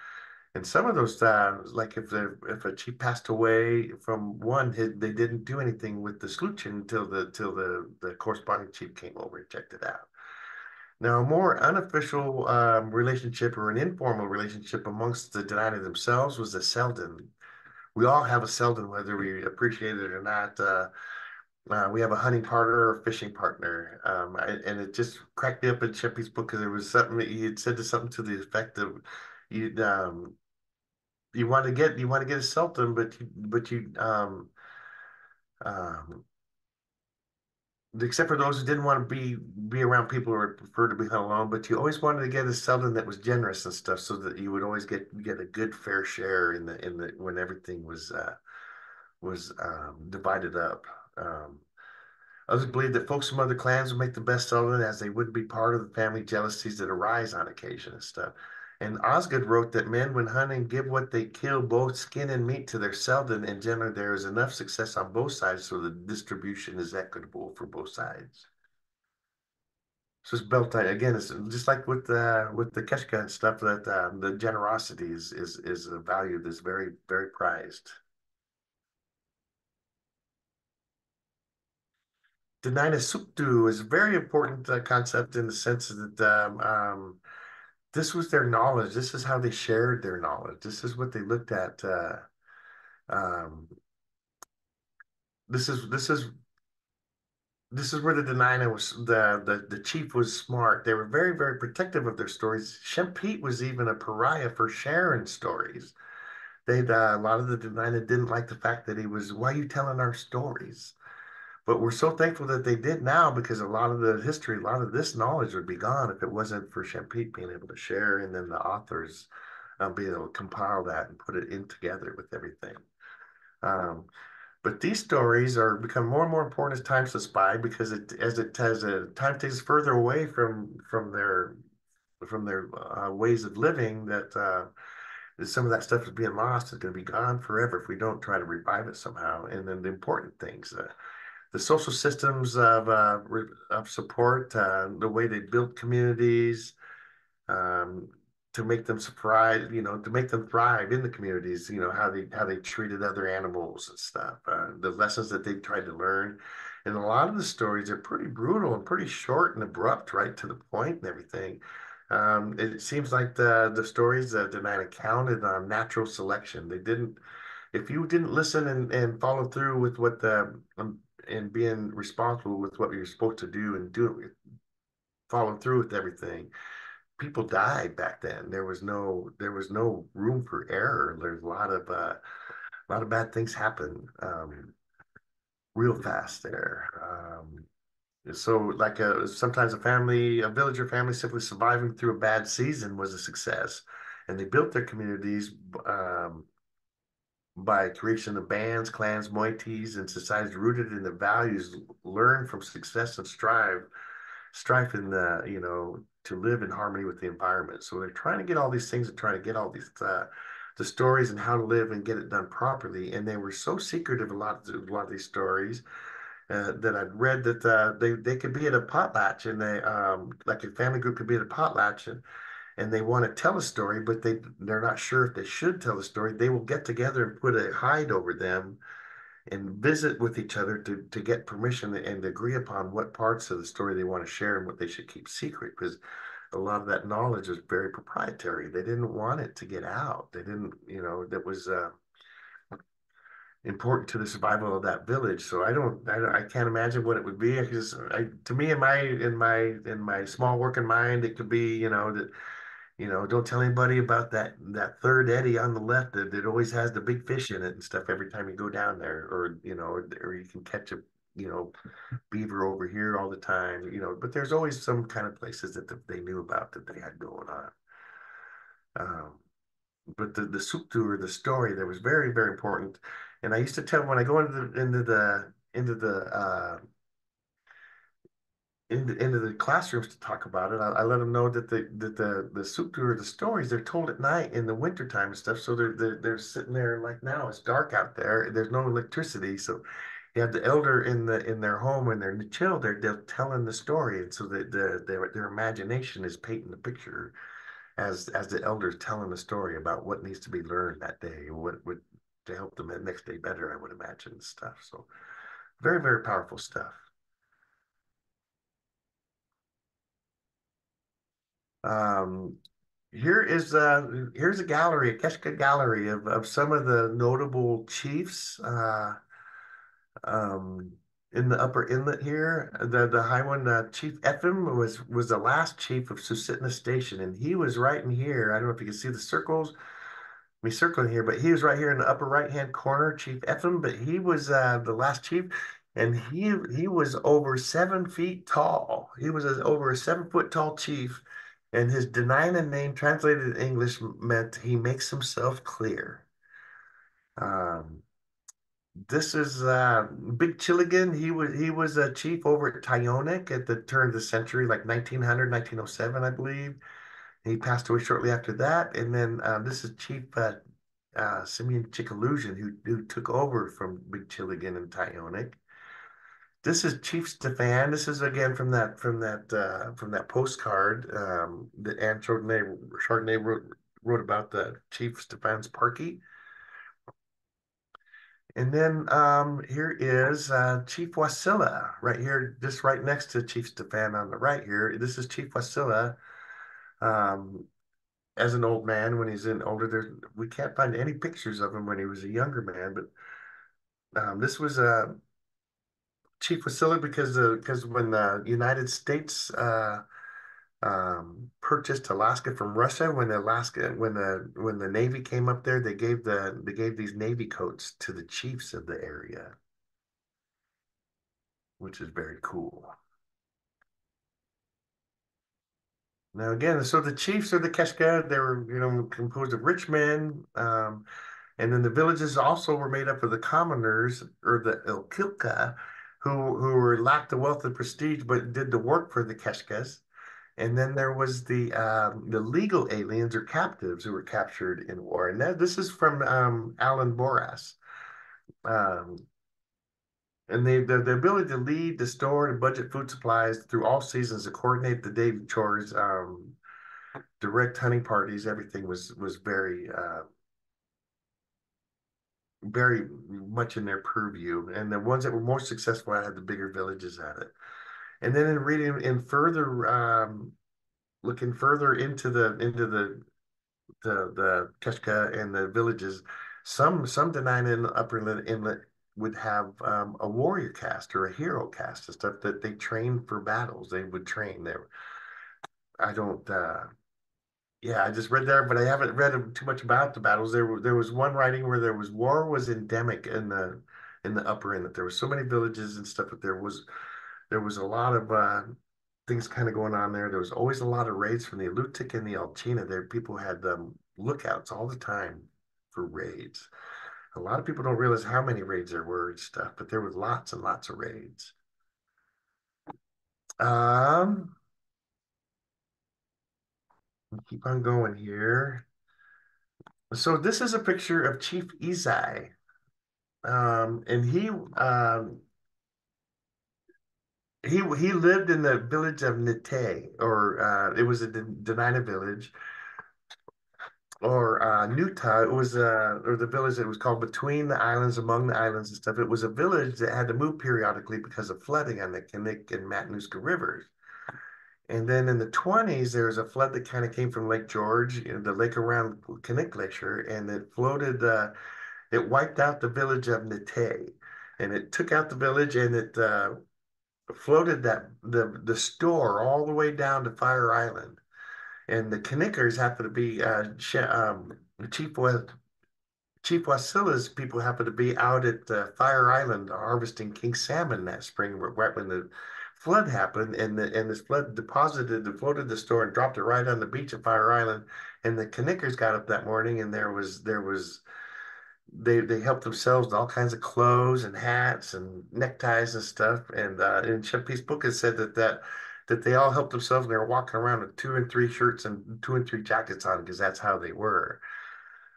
And some of those like if a chief passed away from one, they didn't do anything with the sluchan until the corresponding chief came over and checked it out. Now, a more unofficial relationship or an informal relationship amongst the Dena'ina themselves was the Selden. We all have a Selden, whether we appreciate it or not. We have a hunting partner or a fishing partner. And it just cracked me up in Sheppy's book because there was something that he had said to something to the effect of, you you want to get a Sultan, um, except for those who didn't want to be around people or prefer to be home alone, but you always wanted to get a Sultan that was generous and stuff, so that you would always get a good fair share in the when everything was divided up. Um, Others believe that folks from other clans would make the best Sultan as they wouldn't be part of the family jealousies that arise on occasion and stuff. And Osgood wrote that men, when hunting, give what they kill, both skin and meat, to their Selden, and generally there is enough success on both sides so the distribution is equitable for both sides. So it's built on, again, it's just like with the Keshka and stuff, that the generosity is a value that's very, very prized. Dena'ina Suktu is a very important concept in the sense that this was their knowledge. This is how they shared their knowledge. This is what they looked at. Um, this is where the Dena'ina was. The chief was smart. They were very, very protective of their stories. Shempete was even a pariah for sharing stories. A lot of the Dena'ina didn't like the fact that he was, why are you telling our stories? But we're so thankful that they did now, because a lot of the history, a lot of this knowledge would be gone if it wasn't for Shempete being able to share, and then the authors being able to compile that and put it in together with everything. Um, but these stories are become more and more important as time goes by, because time takes further away from their ways of living, that some of that stuff is being lost. Is going to be gone forever if we don't try to revive it somehow. And then the important things. The social systems of support, the way they built communities, um, to make them surprise, to make them thrive in the communities, how they treated other animals and stuff, the lessons that they tried to learn. And a lot of the stories are pretty brutal and pretty short and abrupt, right to the point and everything. It seems like the stories that Dena'ina counted on natural selection. They didn't If you didn't listen and follow through with and being responsible with what you're supposed to do and follow through with everything, people died back then. There was no room for error. There's a lot of bad things happen real fast there. So like sometimes a villager family simply surviving through a bad season was a success. And they built their communities um, by creation of bands, clans, moieties, and societies rooted in the values learned from success and strife in to live in harmony with the environment. So they're trying to get all these things and trying to get all these the stories and how to live and get it done properly. And they were so secretive a lot of these stories that I'd read that they could be at a potlatch and they like a family group could be at a potlatch and they want to tell a story, but they're not sure if they should tell a story. They will get together and put a hide over them and visit with each other to get permission and agree upon what parts of the story they want to share and what they should keep secret because a lot of that knowledge is very proprietary. They didn't want it to get out. They didn't, that was important to the survival of that village. So I can't imagine what it would be. Because to me, in my small working mind, it could be, that don't tell anybody about that third eddy on the left that always has the big fish in it and stuff every time you go down there, or you can catch a beaver over here all the time, but there's always some kind of places that they knew about that they had going on. Um, but the soup tour, the story, that was very, very important. And I used to tell when I go into the classrooms to talk about it. I let them know that the soup tour, the stories, they're told at night in the wintertime and stuff. So they're sitting there like now it's dark out there. There's no electricity, so you have the elder in their home and they're chill. They're telling the story, and so their imagination is painting the picture as the elders telling the story about what needs to be learned that day, what would to help them the next day better. I would imagine stuff. So very, very powerful stuff. Um, here's a gallery, a Keshka gallery of some of the notable chiefs um, in the Upper Inlet here. The high one, Chief Ephraim was the last chief of Susitna Station, and he was right in here. I don't know if you can see the circles, me circling here, but he was right here in the upper right hand corner, Chief Ephraim. But he was the last chief, and he was over 7 feet tall. He was over a 7 foot tall chief, and his Dena'ina name translated in English meant he makes himself clear. Um, this is Big Chilligan. He was a chief over at Tyonek at the turn of the century, like 1900, 1907, I believe. He passed away shortly after that. And then this is Chief Simeon Chikalusian, who took over from Big Chilligan and Tyonek. This is Chief Stefan. This is again from that postcard that Anne Chardonnay wrote about the Chief Stefan's Parky. And then here is Chief Wasilla right here, just right next to Chief Stefan on the right here. This is Chief Wasilla um, as an old man when he's in older. We can't find any pictures of him when he was a younger man, but this was Chief Wasilla because when the United States purchased Alaska from Russia, when the Navy came up there, they gave these Navy coats to the chiefs of the area, which is very cool. Now again, so the chiefs of the Keshka, they were, composed of rich men, and then the villages also were made up of the commoners or the Ilkilka, who were lacked the wealth and prestige, but did the work for the Keshkas. And then there was the legal aliens or captives who were captured in war. And this is from Alan Boras. Um, and the ability to lead, to store, and budget food supplies through all seasons, to coordinate the daily chores, direct hunting parties, everything was very much in their purview. And the ones that were more successful had the bigger villages at it. And then in reading in further looking further into the Keshka and the villages, some Dena'ina in the Upper Inlet would have a warrior caste or a hero caste and stuff that they trained for battles. They would train there. I don't. Yeah, I just read there, but I haven't read too much about the battles. There was one writing where there was war was endemic in the Upper Inlet. There were so many villages and stuff, but there was a lot of things kind of going on there. There was always a lot of raids from the Eklutna and the Alchina. There, people had lookouts all the time for raids. A lot of people don't realize how many raids there were and stuff, but there was lots and lots of raids. Um, keep on going here. So this is a picture of Chief Izai. And he lived in the village of Nite, or it was a Dena'ina village, or Nuta. It was or the village that was called between the islands, among the islands and stuff. It was a village that had to move periodically because of flooding on the Knik and Matanuska rivers. And then in the 20s, there was a flood that kind of came from Lake George, you know, the lake around Knik Glacier, and it wiped out the village of Nite. And it took out the village and it floated the store all the way down to Fire Island. And the Knickers happened to be Chief Chief Wasila's people happened to be out at Fire Island harvesting king salmon that spring, right when the flood happened, and this flood deposited and floated the store and dropped it right on the beach of Fire Island. And the Knickers got up that morning, and there was they helped themselves to all kinds of clothes and hats and neckties and stuff. And in Shempe's book, it said that they all helped themselves, and they were walking around with two and three shirts and two and three jackets on because that's how they were.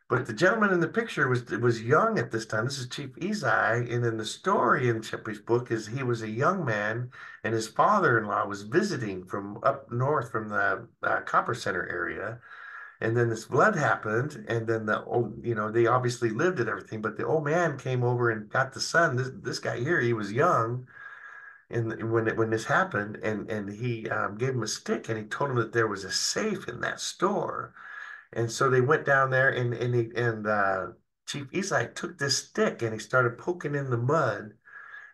But the gentleman in the picture was young at this time. This is Chief Izai, and in the story in Chippy's book is he was a young man, and his father-in-law was visiting from up north from the Copper Center area. And then this flood happened, and then the old, you know, they obviously lived and everything, but the old man came over and got the son. This guy here, he was young, and when this happened, and he gave him a stick, and he told him that there was a safe in that store. And so they went down there and Chief Isai took this stick and he started poking in the mud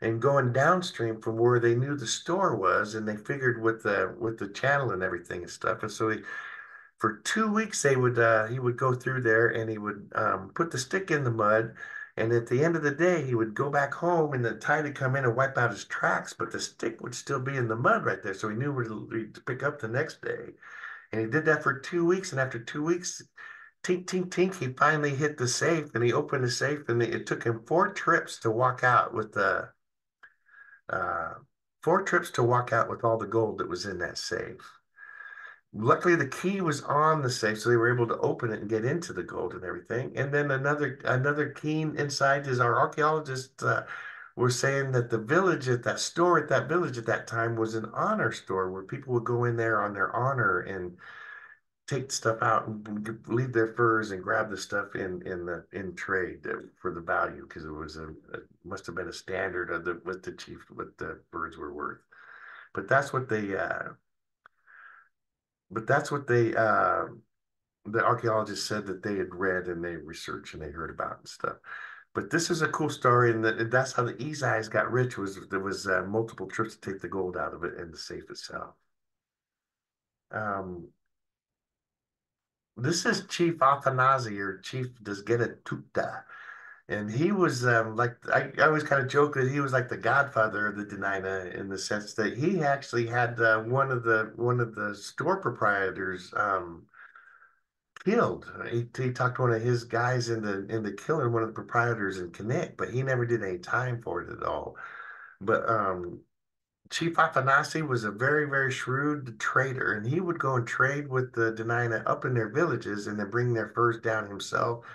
and going downstream from where they knew the store was, and they figured with the channel and everything and stuff. And so for 2 weeks he would go through there and he would put the stick in the mud. And at the end of the day, he would go back home and the tide would come in and wipe out his tracks, but the stick would still be in the mud right there. So he knew where to pick up the next day. And he did that for 2 weeks. And after 2 weeks, tink, tink, tink, he finally hit the safe and he opened the safe. And it took him uh, 4 trips to walk out with all the gold that was in that safe. Luckily, the key was on the safe, so they were able to open it and get into the gold and everything. And then another keen insight is our archaeologists were saying that the village at that store at that village at that time was an honor store where people would go in there on their honor and take stuff out and leave their furs and grab the stuff in trade for the value because it must have been a standard of the what the chief what the birds were worth. But that's what they the archaeologists said that they had read and they researched and they heard about and stuff. But this is a cool story, and that's how the Ezais got rich. Was there was multiple trips to take the gold out of it and the safe itself. Um, this is Chief Afanazi or Chief Desgeta, and he was I always kind of joke that he was like the godfather of the Dena'ina in the sense that he actually had one of the store proprietors killed. He talked one of his guys into killing one of the proprietors in Connect, but he never did any time for it at all. But Chief Afanasi was a very, very shrewd trader, and he would go and trade with the Dena'ina up in their villages and then bring their furs down himself.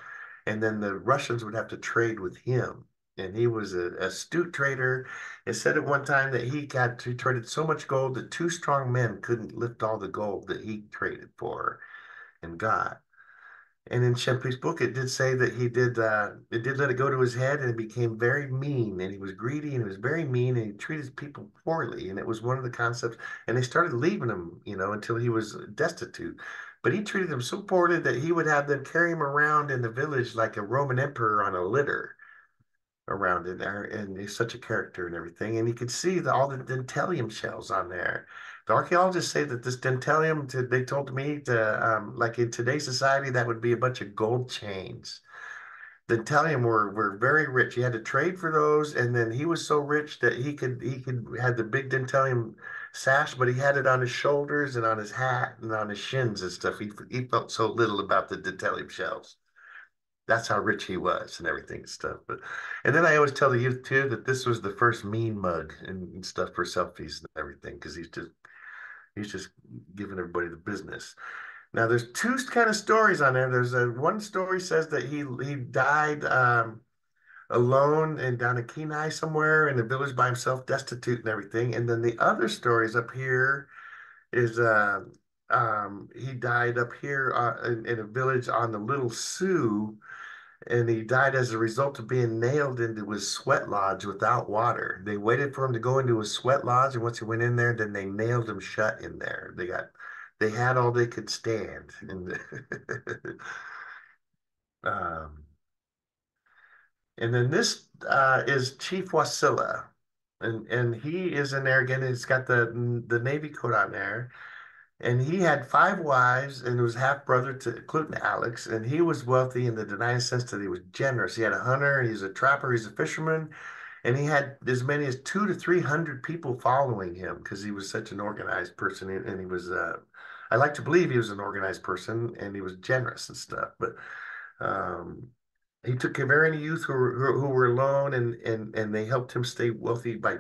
And then the Russians would have to trade with him. And he was an astute trader. It said at one time that he traded so much gold that two strong men couldn't lift all the gold that he traded for and got. And in Shempe's book, it did say that it did let it go to his head and it became very mean and he was greedy and he was very mean and he treated people poorly. And it was one of the concepts. And they started leaving him, you know, until he was destitute. But he treated them so poorly that he would have them carry him around in the village like a Roman emperor on a litter. around in there, and he's such a character and everything. And you could see all the dentalium shells on there. The archaeologists say that this dentalium, they told me to, like in today's society, that would be a bunch of gold chains. Dentalium were very rich. He had to trade for those, and then he was so rich that he could had the big dentalium sash, but he had it on his shoulders and on his hat and on his shins and stuff. He felt so little about the dentalium shells. That's how rich he was and everything and stuff. But and then I always tell the youth too that this was the first mean mug and stuff for selfies and everything because he's just giving everybody the business. Now there's two kind of stories on there. There's a one story says that he died alone and down in Kenai somewhere in a village by himself, destitute and everything. And then the other stories up here is he died up here in a village on the Little Sioux, and he died as a result of being nailed into his sweat lodge without water. They waited for him to go into his sweat lodge, and once he went in there, then they nailed him shut in there. They had all they could stand. And um, and then this is Chief Wasilla, and he is in there again. He's got the Navy coat on there, and he had five wives, and was half brother to Eklutna Alex, and he was wealthy in the Dena'ina sense that he was generous. He had a hunter, he's a trapper, he's a fisherman, and he had as many as 200 to 300 people following him because he was such an organized person, and he was. I like to believe he was an organized person, and he was generous and stuff. But um, he took care of any youth who were alone, and they helped him stay wealthy by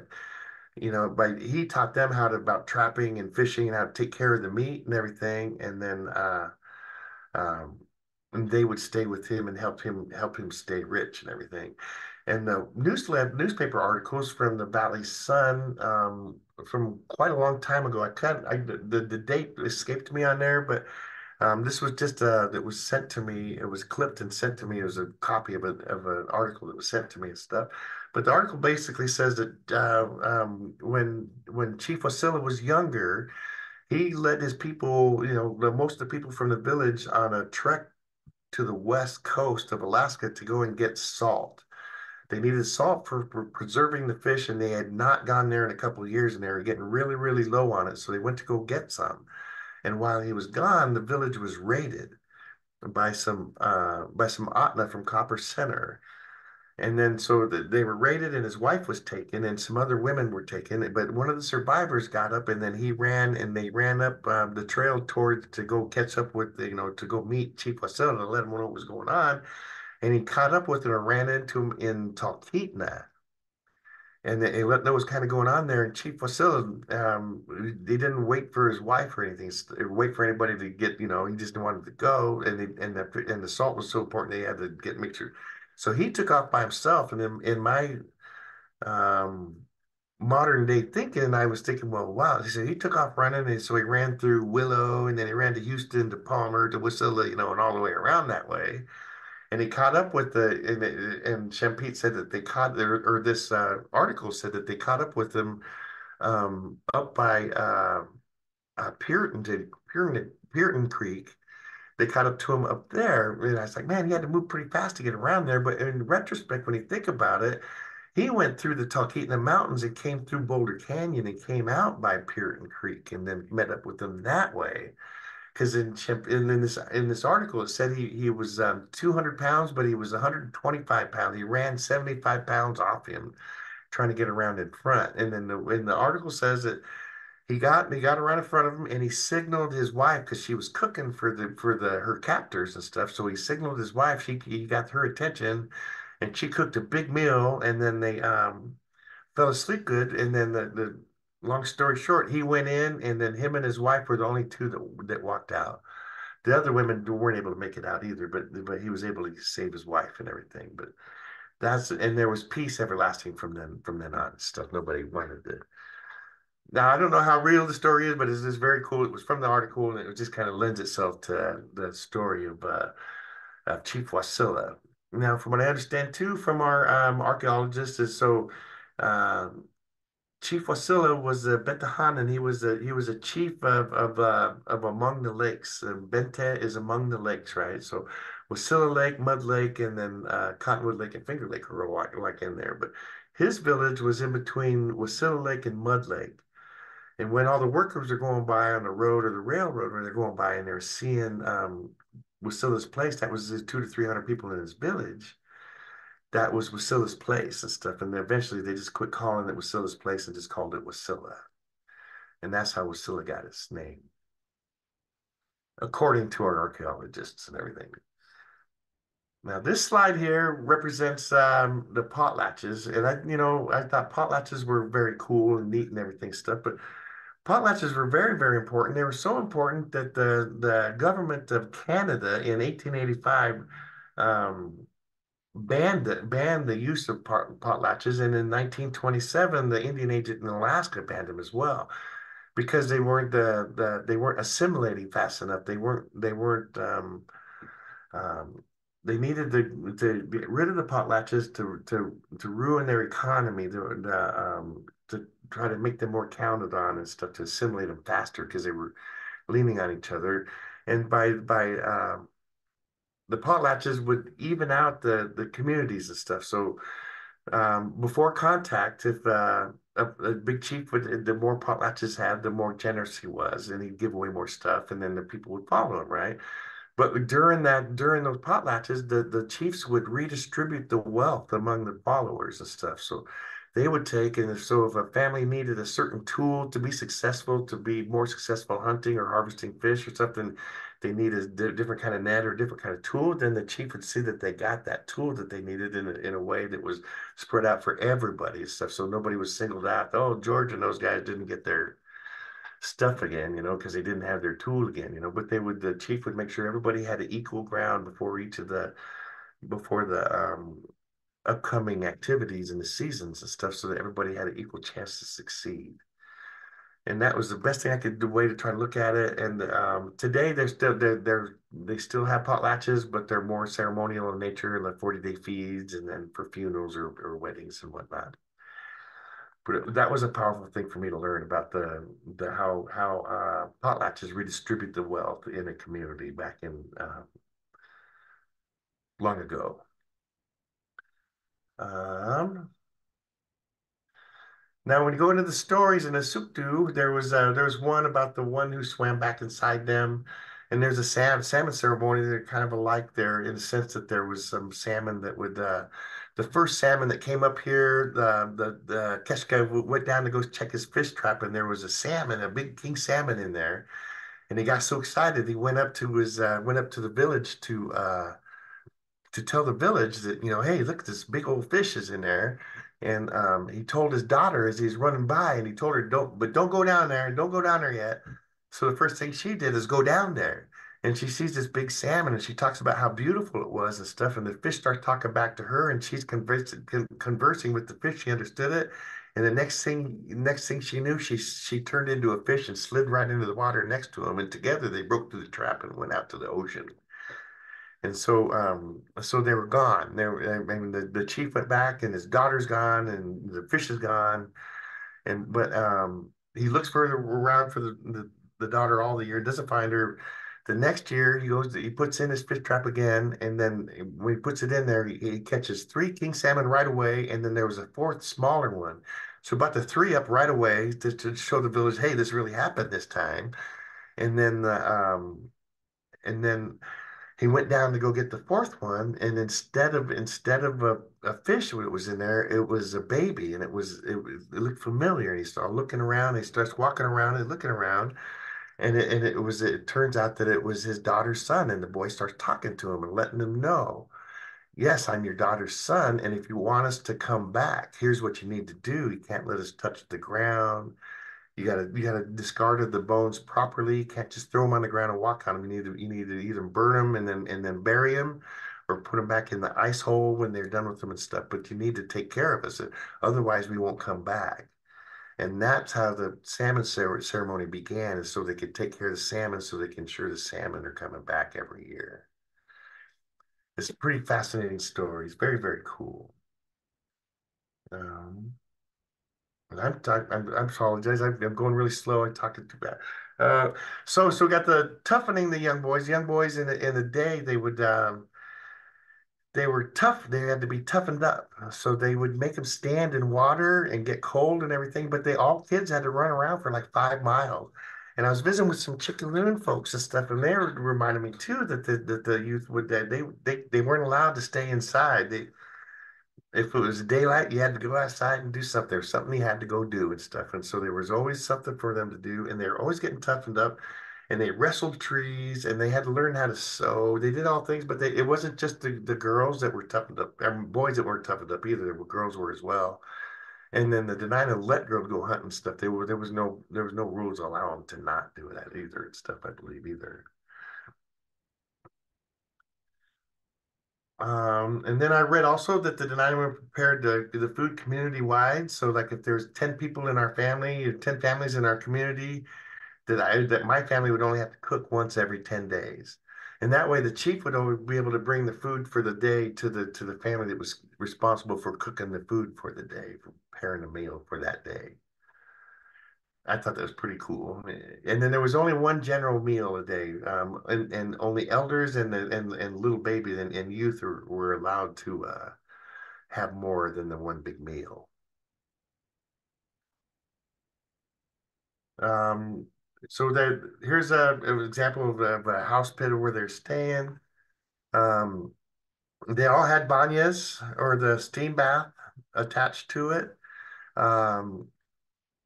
he taught them how to about trapping and fishing and how to take care of the meat and everything, and then um, and they would stay with him and help him stay rich and everything. And the newspaper articles from the Valley Sun from quite a long time ago. The date escaped me on there, but this was just that was sent to me. It was clipped and sent to me. It was a copy of an article that was sent to me and stuff. But the article basically says that when Chief Wasilla was younger, he led his people, most of the people from the village on a trek to the west coast of Alaska to go and get salt. They needed salt for preserving the fish, and they had not gone there in a couple of years, and they were getting really, really low on it. So they went to go get some. And while he was gone, the village was raided by some Atna from Copper Center. And then so they were raided, and his wife was taken, and some other women were taken. But one of the survivors got up, and then he ran, and they ran up the trail toward to go catch up with, to go meet Chief Wasilla to let him know what was going on. And he caught up with him and ran into him in Talkeetna. And they let know what was kind of going on there. And Chief Wasilla, he didn't wait for his wife or anything, or wait for anybody to get, he just wanted to go. And the salt was so important, they had to make sure. So he took off by himself. And in my um, modern day thinking, I was thinking, well, wow. He said he took off running. And so he ran through Willow, and then he ran to Houston, to Palmer, to Wasilla, and all the way around that way. And he caught up with and Shampete said that they caught, or this article said that they caught up with them up by Puritan Creek. They caught up to him up there. And I was like, man, he had to move pretty fast to get around there. But in retrospect, when you think about it, he went through the Talkeetna Mountains and came through Boulder Canyon and came out by Puritan Creek and then met up with them that way. Because in this article it said he was 200 pounds, but he was 125 pounds. He ran 75 pounds off him trying to get around in front. And then the article says that he got around in front of him, and he signaled his wife because she was cooking for the her captors and stuff. So he signaled his wife. He got her attention, and she cooked a big meal, and then they fell asleep good. And then the long story short, he went in, and then him and his wife were the only two that walked out. The other women weren't able to make it out either, but he was able to save his wife and everything. But and there was peace everlasting from then on. Stuff nobody wanted to. Now I don't know how real the story is, but it's just very cool. It was from the article, and it just kind of lends itself to the story of Chief Wasilla. Now, from what I understand too, from our archaeologists, is so. Um, Chief Wasilla was a Bentahan, and he was a chief of among the lakes. Bente is among the lakes, right? So Wasilla Lake, Mud Lake, and then Cottonwood Lake and Finger Lake were like in there. But his village was in between Wasilla Lake and Mud Lake. And when all the workers are going by on the road or the railroad, when they're going by and they're seeing Wasilla's place, that was his 200 to 300 people in his village. That was Wasilla's place and stuff. And then eventually they just quit calling it Wasilla's place and just called it Wasilla. And that's how Wasilla got its name, according to our archaeologists and everything. Now, this slide here represents the potlatches, and I thought potlatches were very cool and neat and everything stuff, but potlatches were very, very important. They were so important that the government of Canada in 1885 um, banned the use of potlatches, and in 1927 the Indian agent in Alaska banned them as well because they weren't assimilating fast enough. They weren't um, they needed to get rid of the potlatches to ruin their economy, to try to make them more counted on and stuff, to assimilate them faster because they were leaning on each other. And by the potlatches would even out the communities and stuff. So before contact, if a big chief would, the more potlatches had, the more generous he was, and he'd give away more stuff, and then the people would follow him, right? But during those potlatches, the chiefs would redistribute the wealth among the followers and stuff. So they would take, and so if a family needed a certain tool to be successful, to be more successful hunting or harvesting fish or something, they needed a different kind of net or a different kind of tool, then the chief would see that they got that tool that they needed in a way that was spread out for everybody and stuff. So nobody was singled out. Oh, George and those guys didn't get their stuff again, because they didn't have their tool again, but the chief would make sure everybody had equal ground before the upcoming activities and the seasons and stuff, so that everybody had an equal chance to succeed. And that was the best thing I could do, way to try to look at it. And today they still have potlatches, but they're more ceremonial in nature, like 40-day feeds, and then for funerals or weddings and whatnot. But that was a powerful thing for me to learn about the how potlatches redistribute the wealth in a community back in long ago. Um, Now, when you go into the stories in the Suktu, there was one about the one who swam back inside them, and there's a salmon ceremony. They're kind of alike there in the sense that there was some salmon that would the first salmon that came up here, the Keshka went down to go check his fish trap, and there was a salmon, a big king salmon in there, and he got so excited he went up to the village to tell the village that, hey, look, this big old fish is in there. And he told his daughter as he's running by, and he told her, don't go down there, and don't go down there yet. So the first thing she did is go down there. And she sees this big salmon, and she talks about how beautiful it was and stuff. And the fish starts talking back to her, and she's conversing with the fish. She understood it. And the next thing she knew, she turned into a fish and slid right into the water next to him. And together they broke through the trap and went out to the ocean. And so they were gone. I mean, the chief went back, and his daughter's gone, and the fish is gone. But he looks further around for the daughter all the year, doesn't find her. The next year, he puts in his fish trap again, and then when he puts it in there, he catches 3 king salmon right away, and then there was a fourth smaller one. So about the 3 up right away to show the village, hey, this really happened this time. And then and then he went down to go get the fourth one, and instead of a fish that was in there, it was a baby, and it looked familiar. And he started looking around. And he starts walking around and looking around, and it turns out that it was his daughter's son. And the boy starts talking to him and letting him know, yes, I'm your daughter's son, and if you want us to come back, here's what you need to do. You can't let us touch the ground. You gotta discard the bones properly. You can't just throw them on the ground and walk on them. You need to either burn them and then bury them, or put them back in the ice hole when they're done with them and stuff. But you need to take care of us, otherwise we won't come back. And that's how the salmon ceremony began, is so they could take care of the salmon, so they can ensure the salmon are coming back every year. It's a pretty fascinating story. It's very, very cool. Um, I'm apologize. I'm going really slow. I'm talking too bad. So we got the toughening the young boys. Young boys in the day, they would they were tough. They had to be toughened up. So they would make them stand in water and get cold and everything. But they all kids had to run around for like 5 miles. And I was visiting with some Chickaloon folks and stuff, and they reminded me too that the youth would that they weren't allowed to stay inside. They if it was daylight, you had to go outside and do something. There was something you had to go do and stuff. And so there was always something for them to do, and they were always getting toughened up. And they wrestled trees, and they had to learn how to sew. They did all things, but it wasn't just the girls that were toughened up, and boys that weren't toughened up either. Girls were as well. And then the Dena'ina let girls go hunting and stuff. There was no rules allowing them to not do that either and stuff. I believe either. And then I read also that the Dena'ina were prepared the food community wide. So like if there's 10 people in our family or 10 families in our community, that my family would only have to cook once every 10 days. And that way the chief would always be able to bring the food for the day to the family that was responsible for cooking the food for the day, for preparing a meal for that day. I thought that was pretty cool. And then there was only one general meal a day, and only elders and little babies and youth were allowed to have more than the one big meal. Um, so that here's an example of a house pit where they're staying. Um, they all had banyas or the steam bath attached to it. Um,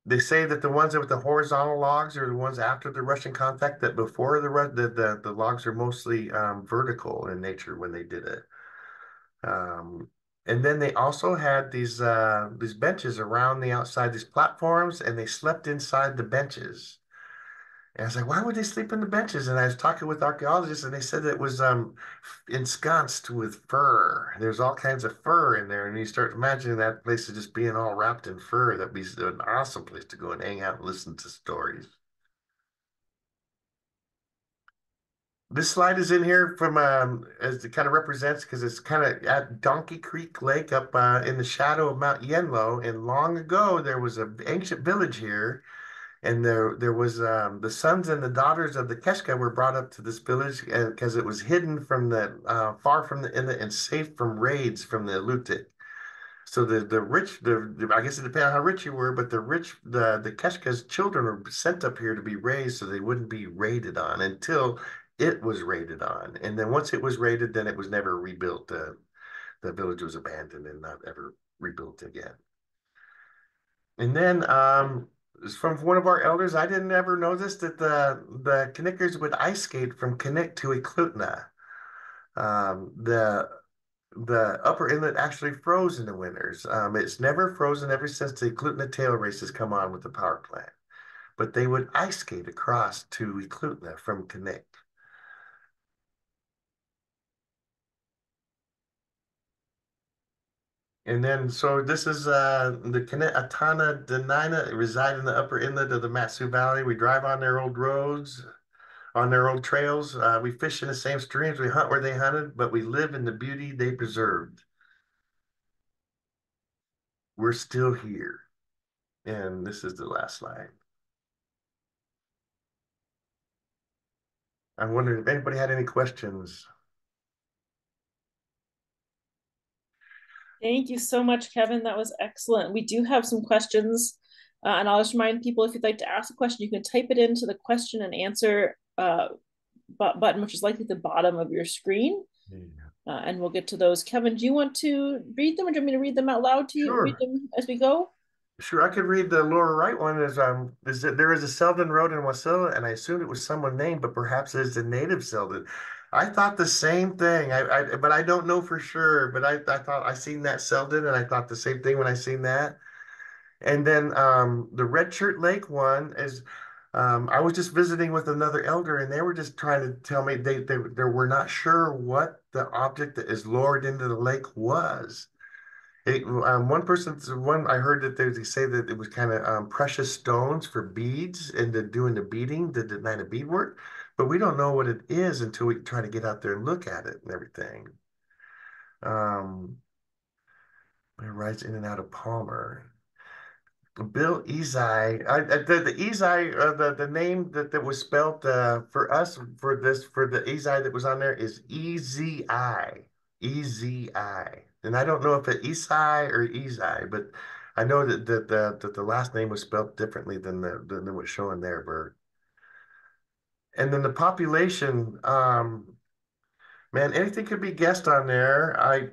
they say that the ones with the horizontal logs are the ones after the Russian contact. That before the logs are mostly vertical in nature when they did it. Um, and then they also had these benches around the outside, these platforms, and they slept inside the benches. And I was like, why would they sleep in the benches? And I was talking with archaeologists, and they said it was ensconced with fur. There's all kinds of fur in there, and you start imagining that place is just being all wrapped in fur. That'd be an awesome place to go and hang out and listen to stories. This slide is in here from as it kind of represents because it's kind of at Donkey Creek Lake up in the shadow of Mount Yenlo. And long ago, there was an ancient village here, and there was the sons and the daughters of the Keshka were brought up to this village because it was hidden from the far from the inlet and safe from raids from the Eklutna. So the rich I guess it depends on how rich you were, but the Keshka's children were sent up here to be raised so they wouldn't be raided on until it was raided on, and then once it was raided, then it was never rebuilt. The village was abandoned and not ever rebuilt again. And then from one of our elders, I didn't ever know this that the Knickers would ice skate from Knik to Eklutna. The upper inlet actually froze in the winters. It's never frozen ever since the Eklutna tail races come on with the power plant. But they would ice skate across to Eklutna from Knik. And then, so this is the Atana Dena'ina reside in the upper inlet of the Matsu Valley. We drive on their old roads, on their old trails. We fish in the same streams. We hunt where they hunted, but we live in the beauty they preserved. We're still here. And this is the last slide. I'm wondering if anybody had any questions. Thank you so much, Kevin. That was excellent. We do have some questions, and I'll just remind people if you'd like to ask a question, you can type it into the question and answer button, which is likely at the bottom of your screen, and we'll get to those. Kevin, do you want to read them, or do you want me to read them out loud to you? Read Sure. them as we go. Sure, I could read the lower right one is that there is a Selden Road in Wasilla, and I assumed it was someone named, but perhaps it's a native Selden. I thought the same thing. But I don't know for sure. But I thought I seen that Selden, and I thought the same thing when I seen that. And then the Red Shirt Lake one is I was just visiting with another elder, and they were just trying to tell me they were not sure what the object that is lowered into the lake was. One I heard that they say that it was kind of precious stones for beads and doing the beading, the Dena'ina beadwork, but we don't know what it is until we try to get out there and look at it and everything. It rides in and out of Palmer. Bill Ezai, the Ezai, the name that was spelled for us for the Ezai that was on there is Ezi. Ezi. And I don't know if it's Isai or Ezai, but I know that the last name was spelled differently than what's showing there, Bert. And then the population, man, anything could be guessed on there.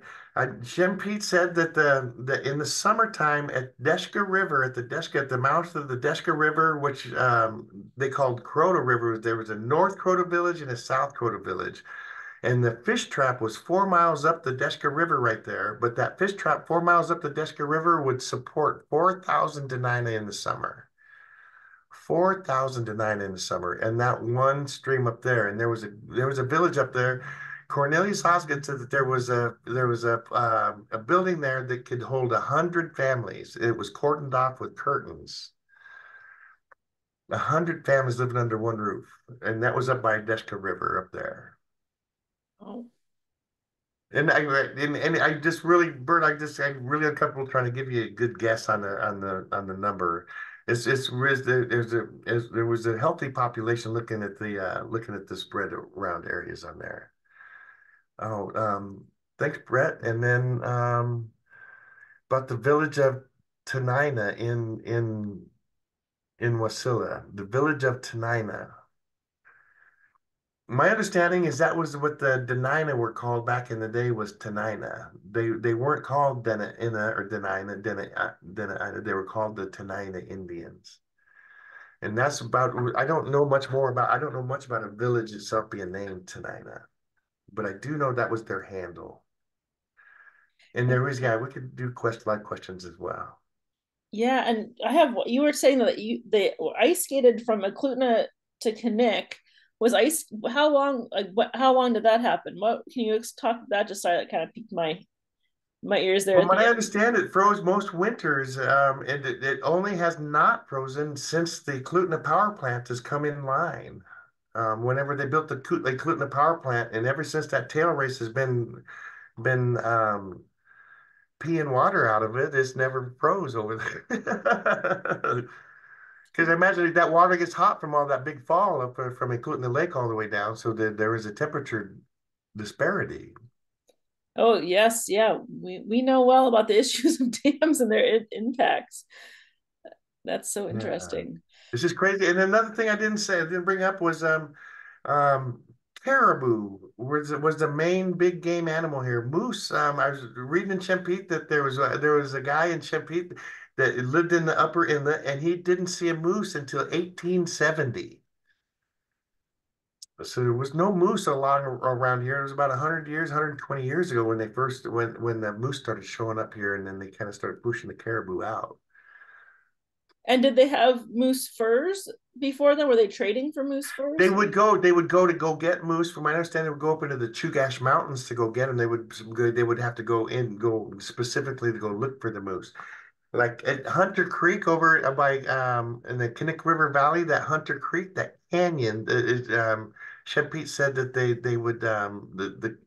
Jim Pete said that the in the summertime at Deshka River, at the mouth of the Deshka River, which they called Crota River, there was a North Crota village and a South Crota village. And the fish trap was 4 miles up the Deshka River right there. But that fish trap 4 miles up the Deshka River would support 4,000 Dena'ina in the summer. 4,000 Dena'ina in the summer. And that one stream up there. And there was a village up there. Cornelius Hoskins said that there was a building there that could hold 100 families. It was cordoned off with curtains. 100 families living under one roof. And that was up by Deshka River up there. Oh. And I just really, Bert, I'm really uncomfortable trying to give you a good guess on the number. There was a healthy population looking at the spread around areas on there. Oh, thanks, Brett. And then about the village of Dena'ina in Wasilla, the village of Dena'ina. My understanding is that was what the Dena'ina were called back in the day was Dena'ina. They weren't called Dena'ina or Dena'ina. They were called the Dena'ina Indians. And that's about, I don't know much about a village itself being named Dena'ina, but I do know that was their handle. And we could do live questions as well. Yeah, and you were saying that they ice skated from Eklutna to Knik. Was ice how long how long did that happen? What can you talk that just started that kind of piqued my ears there From at the what I end. understand, it froze most winters, and it only has not frozen since the Eklutna power plant has come in line. Whenever they built the Eklutna power plant, and ever since that tail race has been peeing water out of it, it's never froze over there. Because I imagine that water gets hot from all that big fall up from Eklutna Lake all the way down, so there is a temperature disparity. Oh yes, yeah. We know well about the issues of dams and their impacts. That's so Yeah. interesting. It's just crazy. And another thing I didn't bring up was um caribou was the main big game animal here. Moose. I was reading in Chempete that there was a guy in Chempete that lived in the Upper Inlet, and he didn't see a moose until 1870. So there was no moose along around here. It was about 100 years, 120 years ago when the moose started showing up here, and then they kind of started pushing the caribou out. And did they have moose furs before then? Were they trading for moose furs? They would go get moose. From my understanding, they would go up into the Chugach Mountains to go get them. They would have to go specifically to go look for the moose. Like at Hunter Creek over by in the Knik River Valley, that Hunter Creek, that canyon, Shep Pete said that they would the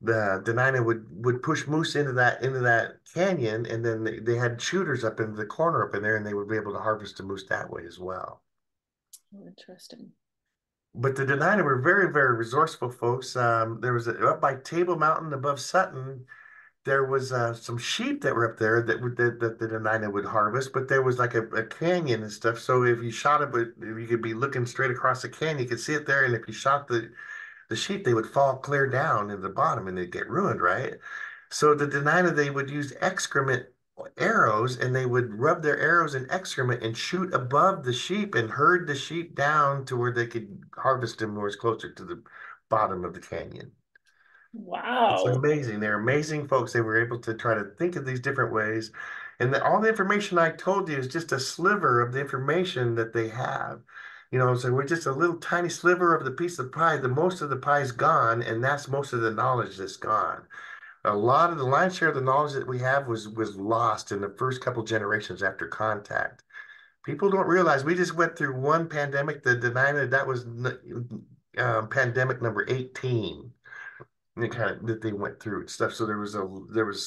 Dena'ina would push moose into that canyon, and then they had shooters up in the corner up in there, and they would be able to harvest the moose that way as well. Oh, interesting. But the Dena'ina were very, very resourceful folks. There was up by Table Mountain above Sutton. There was some sheep that were up there that the Dena'ina would harvest, but there was like a canyon and stuff. So if you shot it, you could be looking straight across the canyon. You could see it there, and if you shot the sheep, they would fall clear down in the bottom and they'd get ruined, right? So the Dena'ina, they would use excrement arrows, and they would rub their arrows in excrement and shoot above the sheep and herd the sheep down to where they could harvest them where it's closer to the bottom of the canyon. It's Wow. amazing. They're amazing folks. They were able to try to think of these different ways. And all the information I told you is just a sliver of the information that they have. So we're just a little tiny sliver of the piece of pie. The most of the pie is gone, and that's most of the knowledge that's gone. A lot of the lion's share of the knowledge that we have was lost in the first couple generations after contact. People don't realize we just went through one pandemic, the Dena'ina, that was pandemic number 18 that they went through and stuff. So there was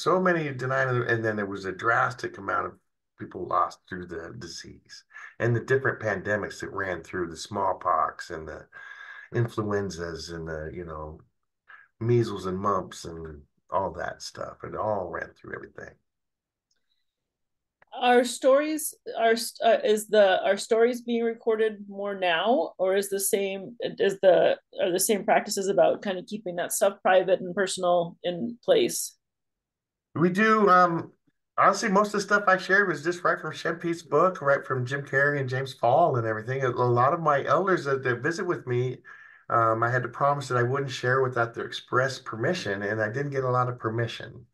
so many Dena'ina, and then there was a drastic amount of people lost through the disease and the different pandemics that ran through the smallpox and the influenzas and the measles and mumps and all that stuff. It all ran through everything. Are stories are stories being recorded more now, or are the same practices about kind of keeping that stuff private and personal in place? We do. Honestly, most of the stuff I shared was just right from Shempete's book, right from Jim Carrey and James Fall and everything. A lot of my elders that visit with me, I had to promise that I wouldn't share without their express permission, and I didn't get a lot of permission.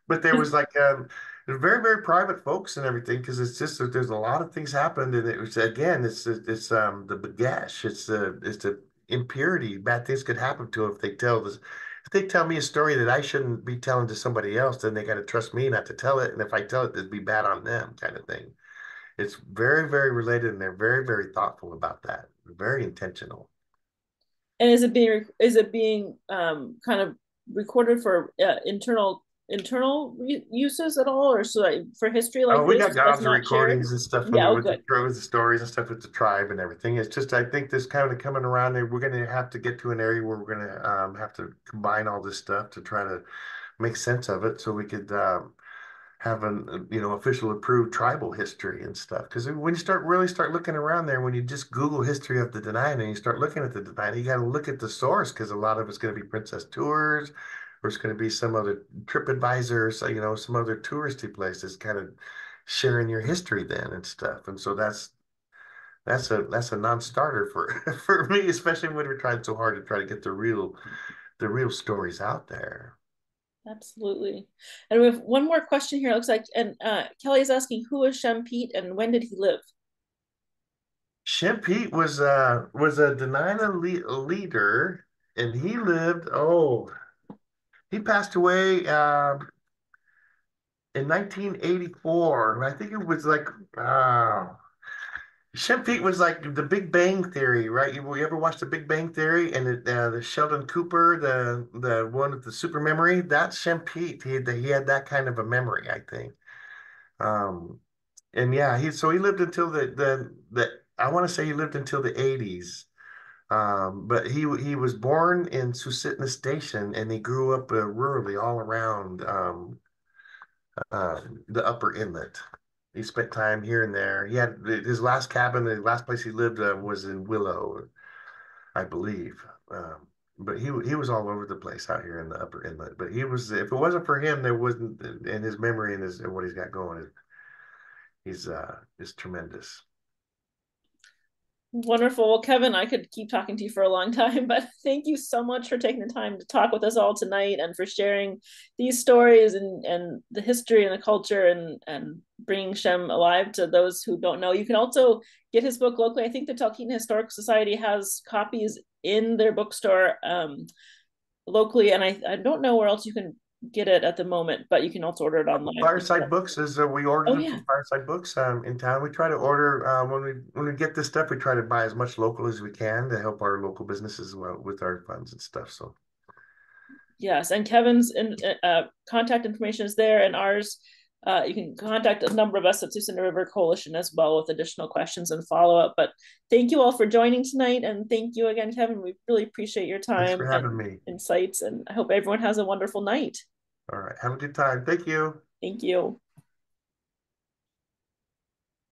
But there was like very, very private folks and everything because it's just that there's a lot of things happened, and it was again, it's the bagash, it's the impurity. Bad things could happen to if they tell this. If they tell me a story that I shouldn't be telling to somebody else, then they got to trust me not to tell it. And if I tell it, it'd be bad on them, kind of thing. It's very, very related, and they're very, very thoughtful about that. Very intentional. And is it being kind of recorded for uses at all, or so for history Oh, like we this got that's gobs of not shared? recordings and stuff Yeah, oh with good. the stories and stuff with the tribe and everything. It's just I think this kind of coming around, and we're going to have to get to an area where we're going to have to combine all this stuff to try to make sense of it, so we could have an official approved tribal history and stuff. Because when you start looking around there, when you just Google history of the Dena'ina and you start looking at the Dena'ina, you got to look at the source because a lot of it's going to be Princess Tours, or it's going to be some other trip advisors, some other touristy places, kind of sharing your history then and stuff. And so that's a non-starter for for me, especially when we're trying so hard to try to get the real stories out there. Absolutely. And we have one more question here. It looks like, and Kelly is asking, who is Shem Pete and when did he live? Shempete was a Dena'ina leader, and he lived. Oh, he passed away in 1984. I think it was like Shempete was like the Big Bang Theory, right? You ever watch the Big Bang Theory and the Sheldon Cooper, the one with the super memory? That's Shempete. He had that kind of a memory, I think. Um, and yeah, he lived until the I want to say he lived until the 80s. But he was born in Susitna Station, and he grew up rurally all around the Upper Inlet. He spent time here and there. He had his last cabin, the last place he lived was in Willow, I believe. But he was all over the place out here in the Upper Inlet. But he was, if it wasn't for him, there wasn't in his memory and his and what he's got going. He's is tremendous. Wonderful. Well, Kevin, I could keep talking to you for a long time, but thank you so much for taking the time to talk with us all tonight and for sharing these stories and the history and the culture and bringing Shem alive to those who don't know. You can also get his book locally. I think the Talkeetna Historical Society has copies in their bookstore locally, and I don't know where else you can get it at the moment, but you can also order it online. Fireside Books is we Oh ordered it yeah. from Fireside Books in town. We try to order when we get this stuff. We try to buy as much local as we can to help our local businesses with our funds and stuff. So Yes, and Kevin's contact information is there, and ours. You can contact a number of us at Susitna River Coalition as well with additional questions and follow up. But thank you all for joining tonight, and thank you again, Kevin. We really appreciate your thanks time for having and me. insights, and I hope everyone has a wonderful night. All right, have a good time. Thank you. Thank you.